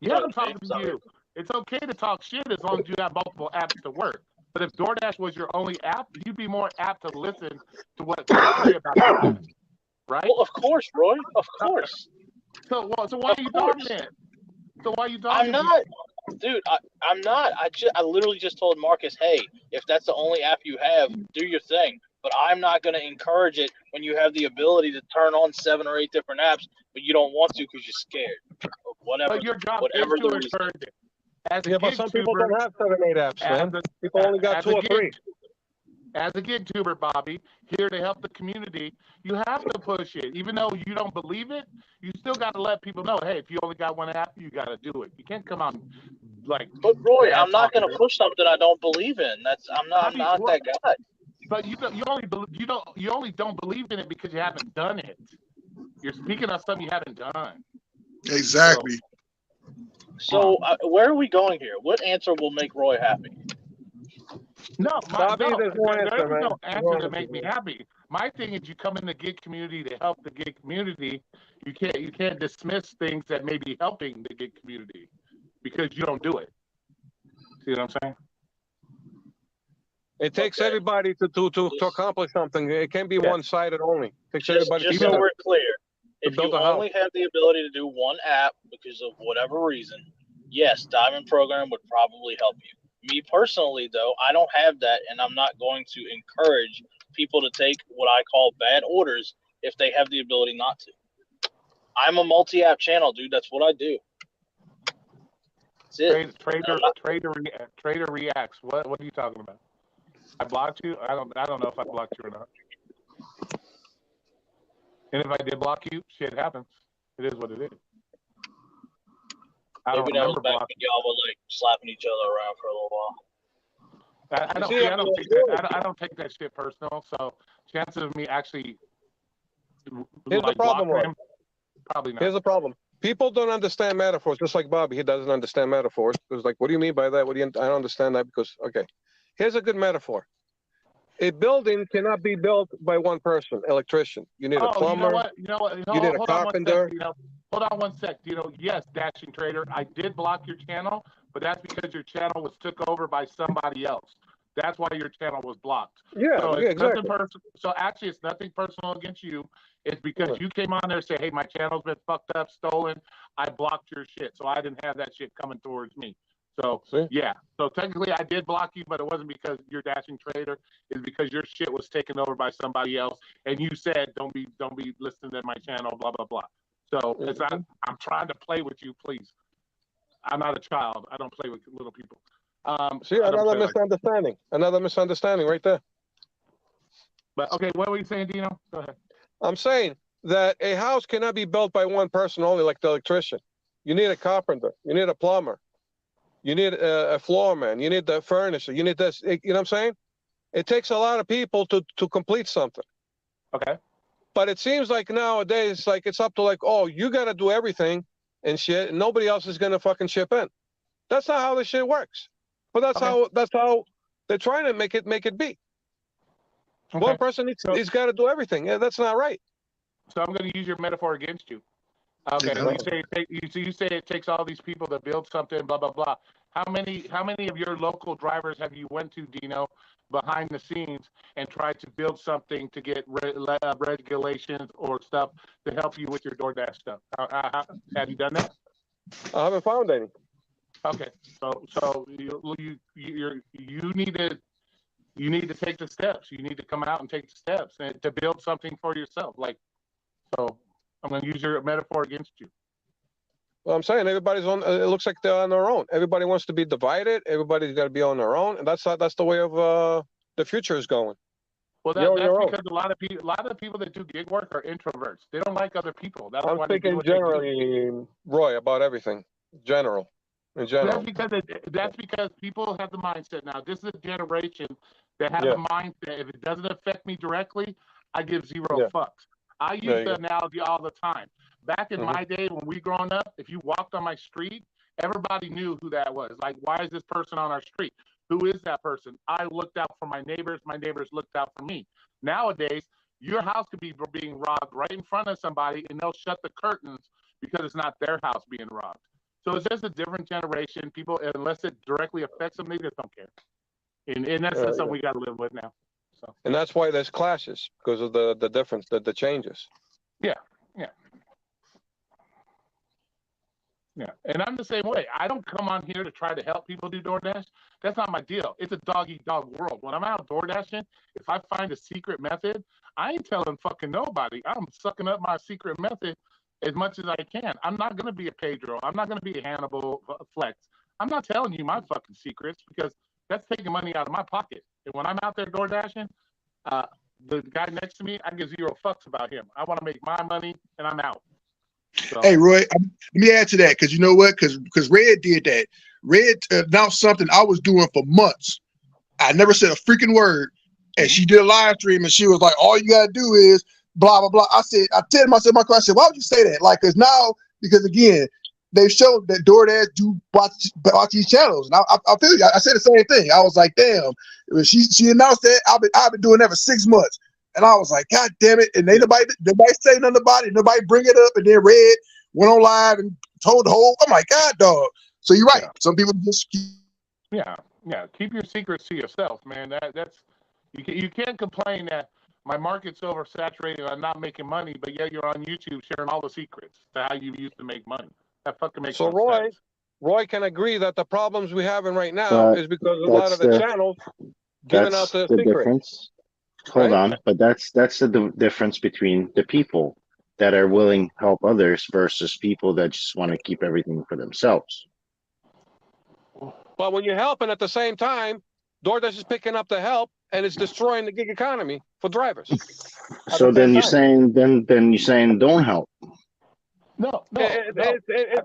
Yeah, I'm talking to you. It's okay to talk shit as long as you have multiple apps to work. But if DoorDash was your only app, you'd be more apt to listen to what people say about DoorDash, right? Well, of course, Roy. Of course. So why are you talking then? So why are you talking? I'm not, dude. I'm not. I literally just told Marcus, hey, if that's the only app you have, do your thing. But I'm not going to encourage it when you have the ability to turn on 7 or 8 different apps, but you don't want to because you're scared or whatever. But your job whatever is to the reason. encourage it. As Yeah, but some people don't have 7, 8 apps, man. People only got 2 or 3. As a gig tuber, Bobby, here to help the community, you have to push it. Even though you don't believe it, you still got to let people know, hey, if you only got 1 app, you got to do it. You can't come on like. But Roy, I'm not going to push something I don't believe in. I'm not that guy. But you only don't believe in it because you haven't done it. You're speaking of something you haven't done. Exactly. So where are we going here? What answer will make Roy happy? No, there's no answer, man. No answer to make me happy. My thing is, you come in the gig community to help the gig community. You can't dismiss things that may be helping the gig community because you don't do it. See what I'm saying? It takes everybody to accomplish something. It can't be one-sided only. It takes everybody. Just so we're clear, if you only have the ability to do 1 app because of whatever reason, yes, Diamond Program would probably help you. Me personally, though, I don't have that, and I'm not going to encourage people to take what I call bad orders if they have the ability not to. I'm a multi-app channel, dude. That's what I do. That's it. Trader reacts. What are you talking about? I blocked you. I don't know if I blocked you or not. And if I did block you, shit happens. It is what it is. Maybe that was back when y'all were like slapping each other around for a little while. I don't take that shit personal. So chances of me actually Here's the problem, him, probably not. Here's the problem. People don't understand metaphors, just like Bobby. He doesn't understand metaphors. It's like, what do you mean by that? I don't understand that because, okay. Here's a good metaphor. A building cannot be built by one person, electrician. You need a plumber. You know what? You need a carpenter. Hold on one sec. Yes, Dashing Trader, I did block your channel, but that's because your channel was took over by somebody else. That's why your channel was blocked. Yeah, so exactly. So actually, it's nothing personal against you. It's because you came on there and said, hey, my channel's been fucked up, stolen. I blocked your shit, so I didn't have that shit coming towards me. So See? yeah. So technically I did block you, but it wasn't because you're dashing trader. It's because your shit was taken over by somebody else, and you said don't be listening to my channel, blah blah blah. So it's not. I'm trying to play with you, please. I'm not a child. I don't play with little people. See, another misunderstanding. Another misunderstanding right there. But okay, what were you saying, Dino? Go ahead. I'm saying that a house cannot be built by one person only, like the electrician. You need a carpenter. You need a plumber. You need a floorman. You need the furniture. You need this. You know what I'm saying? It takes a lot of people to complete something. Okay. But it seems like nowadays, like it's up to like, oh, you got to do everything and shit, and nobody else is gonna fucking chip in. That's not how this shit works. But that's how they're trying to make it be. Okay. One person he's got to do everything. Yeah, that's not right. So I'm going to use your metaphor against you. Okay, you say it takes all these people to build something, blah blah blah. How many of your local drivers have you went to, Dino, behind the scenes and tried to build something to get regulations or stuff to help you with your DoorDash stuff? Have you done that? I haven't found any. Okay, so you need to take the steps. You need to come out and take the steps and to build something for yourself. Like, so I'm going to use your metaphor against you. Well, I'm saying everybody's on. It looks like they're on their own. Everybody wants to be divided. Everybody's got to be on their own, and that's the way of the future is going. Well, that's because a lot of the people that do gig work are introverts. They don't like other people. That's I'm why thinking generally, Roy, about everything. In general. That's because people have the mindset now. This is a generation that has the mindset. If it doesn't affect me directly, I give zero fucks. I use the analogy all the time. Back in my day when we growing up, if you walked on my street, everybody knew who that was. Like, why is this person on our street? Who is that person? I looked out for my neighbors looked out for me. Nowadays, your house could be being robbed right in front of somebody, and they'll shut the curtains because it's not their house being robbed. So it's just a different generation. People, unless it directly affects them, they just don't care. And that's something we got to live with now. So. And that's why there's clashes, because of the difference, the changes. Yeah. And I'm the same way. I don't come on here to try to help people do DoorDash. That's not my deal. It's a dog-eat-dog world. When I'm out DoorDashing, if I find a secret method, I ain't telling fucking nobody. I'm sucking up my secret method as much as I can. I'm not going to be a Pedro. I'm not going to be a Hannibal Flex. I'm not telling you my fucking secrets because that's taking money out of my pocket. And when I'm out there DoorDashing, the guy next to me, I give zero fucks about him. I want to make my money, and I'm out. So. Hey, Roy, let me add to that because you know what? Because Red did that. Red announced something I was doing for months. I never said a freaking word. And she did a live stream and she was like, all you got to do is blah, blah, blah. I said myself, I said, why would you say that? Like, because again, they've shown that DoorDash do watch these channels. And I feel you. I said the same thing. I was like, damn, when she announced that, I've been doing that for 6 months. And I was like, God damn it. And nobody say nothing about it. Nobody bring it up. And then Red went on live and told the whole, oh my God, dog. So you're right. Yeah. Some people just keep. Yeah. Keep your secrets to yourself, man. That's you can't complain that my market's oversaturated. I'm not making money, but yet you're on YouTube sharing all the secrets to how you used to make money. That fucking makes no sense. Roy can agree that the problems we're having right now is because a lot of the channels giving out the secrets. Difference. Hold on, but that's the difference between the people that are willing to help others versus people that just want to keep everything for themselves. But when you're helping at the same time, DoorDash is picking up the help and it's destroying the gig economy for drivers. So then you're saying don't help. No.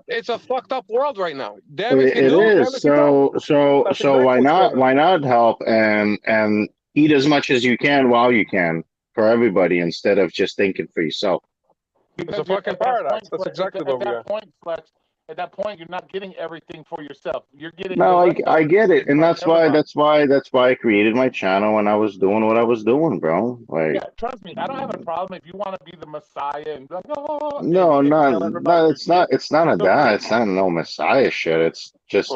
It's a fucked up world right now. It is. So why not help and eat as much as you can while you can for everybody instead of just thinking for yourself. It's a fucking paradox. That's exactly what we are. At that point, you're not getting everything for yourself. You're getting. No, I get it, and that's why I created my channel and I was doing what I was doing, bro. Like, yeah, trust me, I don't have a problem if you want to be the Messiah and like, no, it's not that. It's not no Messiah shit. It's just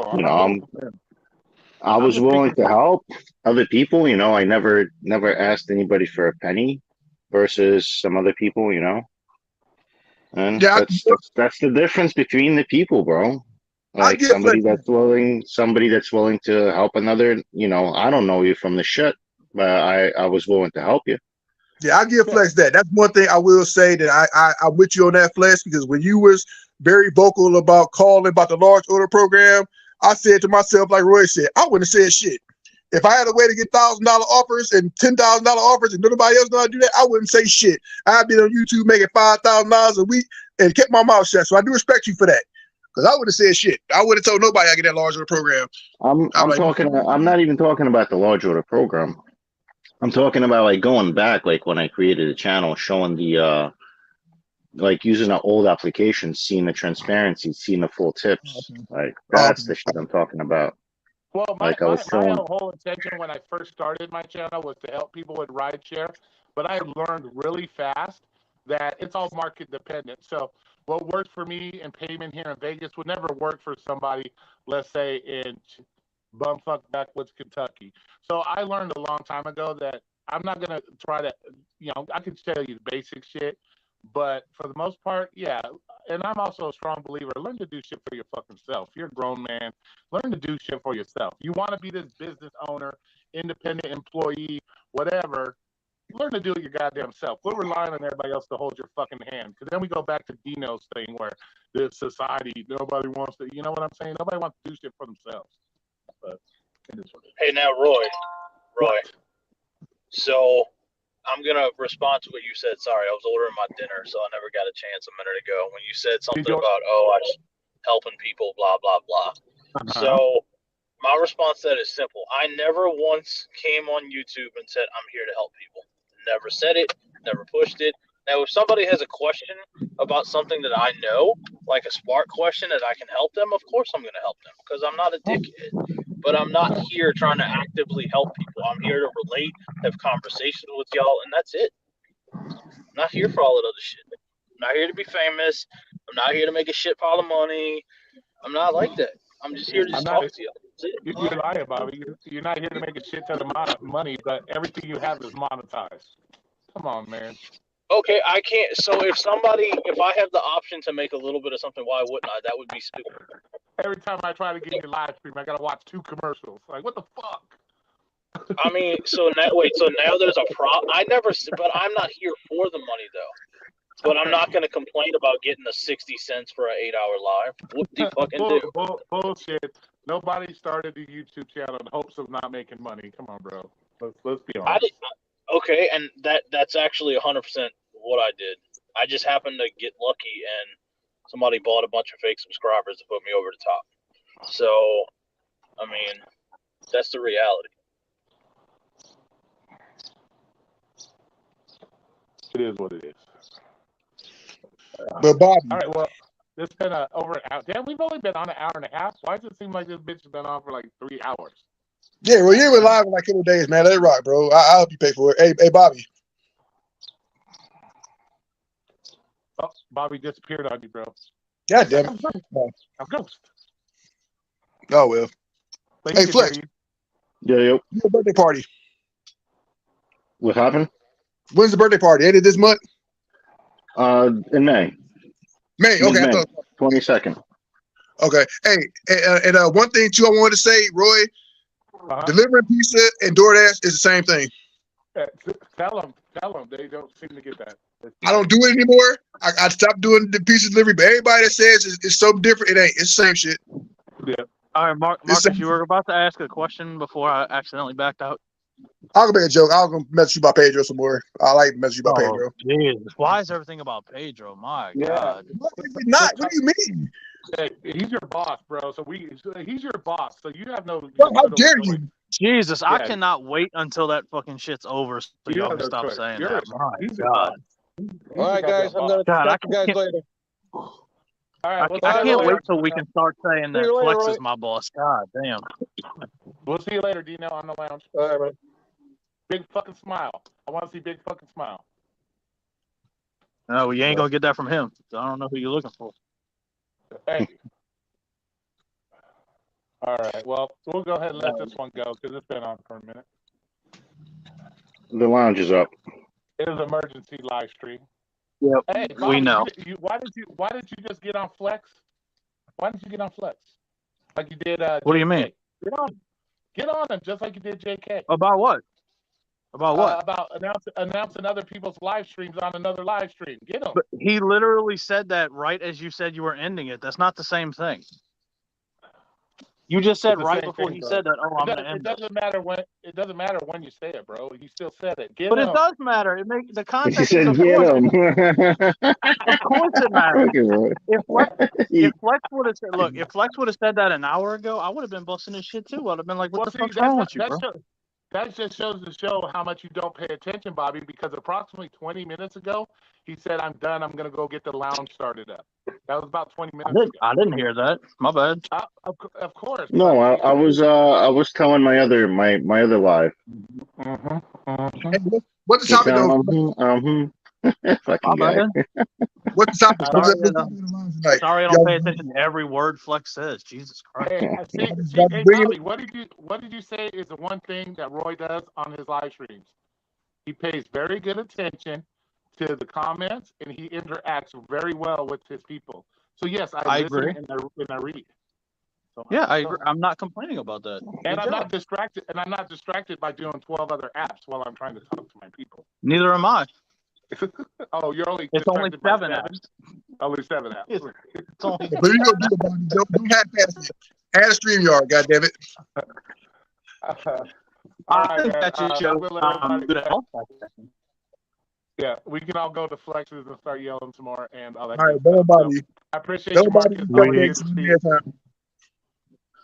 I was willing to help other people. I never asked anybody for a penny versus some other people. And that's the difference between the people, bro. I Like get flex. somebody that's willing to help another. You know, I don't know you from the shit, but I was willing to help you. Yeah, I give Flex that. That's one thing I will say that I'm with you on that, Flex, because when you was very vocal about calling about the large order program, I said to myself, like Roy said, I wouldn't have said shit. If I had a way to get $1,000 offers and $10,000 offers and nobody else know how to do that, I wouldn't say shit. I'd be on YouTube making $5,000 a week and kept my mouth shut. So I do respect you for that. Because I would have said shit. I would have told nobody I get that large order program. I'm like, talking. I'm not even talking about the large order program. I'm talking about like going back, like when I created a channel, showing the like using an old application, seeing the transparency, seeing the full tips. Like that's the shit I'm talking about. Well, Like I was my showing. whole intention when I first started my channel was to help people with rideshare, but I learned really fast that it's all market dependent. So what works for me in payment here in Vegas would never work for somebody, let's say in bumfuck backwoods Kentucky. So I learned a long time ago that I'm not gonna try to, I can tell you the basic shit, but for the most part, yeah. And I'm also a strong believer. Learn to do shit for your fucking self. You're a grown man. Learn to do shit for yourself. You want to be this business owner, independent employee, whatever. Learn to do it your goddamn self. Quit relying on everybody else to hold your fucking hand. Because then we go back to Dino's thing where this society, nobody wants to, you know what I'm saying? Nobody wants to do shit for themselves. But it is what it is. Hey, now, Roy. So I'm going to respond to what you said. Sorry, I was ordering my dinner, so I never got a chance a minute ago when you said something about, I was helping people, blah, blah, blah. So my response to that is simple. I never once came on YouTube and said, I'm here to help people. Never said it, never pushed it. Now, if somebody has a question about something that I know, like a smart question that I can help them, of course I'm going to help them because I'm not a dickhead. But I'm not here trying to actively help people. I'm here to relate, have conversations with y'all, and that's it. I'm not here for all that other shit. I'm not here to be famous. I'm not here to make a shit pile of money. I'm not like that. I'm just here to just talk to y'all. You're lying, Bobby. You're not here to make a shit ton of money, but everything you have is monetized. Come on, man. Okay, I can't. So if I have the option to make a little bit of something, why wouldn't I? That would be stupid. Every time I try to get you live stream, I gotta watch 2 commercials. Like, what the fuck? I mean, so now there's a problem. But I'm not here for the money though. But I'm not going to complain about getting the 60 cents for an 8-hour live. What do you fucking do? Bullshit. Nobody started a YouTube channel in hopes of not making money. Come on, bro. Let's be honest. Okay, and that's actually 100% what I did. I just happened to get lucky, and somebody bought a bunch of fake subscribers to put me over the top. So, I mean, that's the reality. It is what it is. But Bobby. All right, well, it's been over an hour. Damn, we've only been on an hour and a half. Why does it seem like this bitch has been on for like 3 hours? Yeah, well, you were live in like a couple of days, man. Let it rock, bro. I'll help you pay for it. Hey, Bobby. Oh, Bobby disappeared on you, bro. God damn it. I'm ghost. Oh, well. Hey, Flex. Yeah, your birthday party. What happened? When's the birthday party? Ain't it this month? In May. May, okay. 22nd. Okay. Hey, and one thing too I wanted to say, Roy, delivering pizza and DoorDash is the same thing. Tell them. They don't seem to get that. I don't do it anymore. I stopped doing the pizza delivery, but everybody that says it's so different, it ain't. It's the same shit. Yeah. All right, Marcus, you were about to ask a question before I accidentally backed out. I'll go make a joke. I'll go message you about Pedro some more. I like message you about Pedro. Jesus. Why is everything about Pedro? My God. What do you mean? Hey, he's your boss, bro. He's your boss, so you have no. How dare you? Jesus, yeah. I cannot wait until that fucking shit's over so y'all can stop saying that. My God. All right, guys, I'm gonna talk to you guys later. All right, I can't wait till we can start saying that Flex is my boss. God damn. We'll see you later, Dino, on the lounge. All right, man. Big fucking smile. I want to see big fucking smile. No, you ain't gonna get that from him. So I don't know who you're looking for. Hey. All right. Well, we'll go ahead and let this one go because it's been on for a minute. The lounge is up. It is an emergency live stream. Yep. Hey, Bobby, we know. Why did you just get on Flex? Why didn't you get on Flex? like you did. What do you mean? Get on him, just like you did JK. About what? About what? About announcing other people's live streams on another live stream. Get him. But he literally said that right as you said you were ending it. That's not the same thing. You just said right before he said that. Oh, I'm gonna end it. Doesn't matter when. It doesn't matter when you say it, bro. You still said it. But it does matter. It makes the He context. said, Of "Get course, him." of course it matters. He- If Flex would have said, look, if Flex would have said that an hour ago, I would have been busting his shit too. I'd have been like, what the fuck's wrong with you, bro? That just shows to show how much you don't pay attention, Bobby, because approximately 20 minutes ago, he said, I'm done. I'm going to go get the lounge started up. That was about 20 minutes ago. I didn't hear that. My bad. Of course. No, I was telling my other live. What's the topic though? Fucking guy. What's the topic? Sorry, I don't pay attention to every word Flex says. Jesus Christ. Hey, Bobby, what did you say is the one thing that Roy does on his live streams? He pays very good attention to the comments and he interacts very well with his people. So yes, I listen agree. and I read. So yeah, I agree. I'm not complaining about that. And I'm not distracted. And I'm not distracted by doing 12 other apps while I'm trying to talk to my people. Neither am I. Oh, you're only. It's only 7 apps. Only 7 apps. It's only. But you don't do it, Bobby. Don't have pass it. Add a StreamYard, goddammit. I think that you should. Yeah, we can all go to Flexes and start yelling some more and all that. All right, Bobby. So, I appreciate you, Marcus.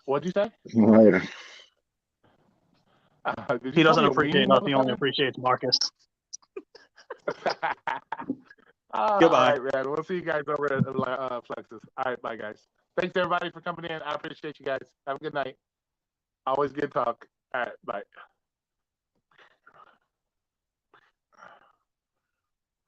What'd you say? Later. He doesn't appreciate us. He only appreciates Marcus. Goodbye. All right, man. We'll see you guys over at Flexes. All right, bye, guys. Thanks, everybody, for coming in. I appreciate you guys. Have a good night. Always good talk. All right, bye.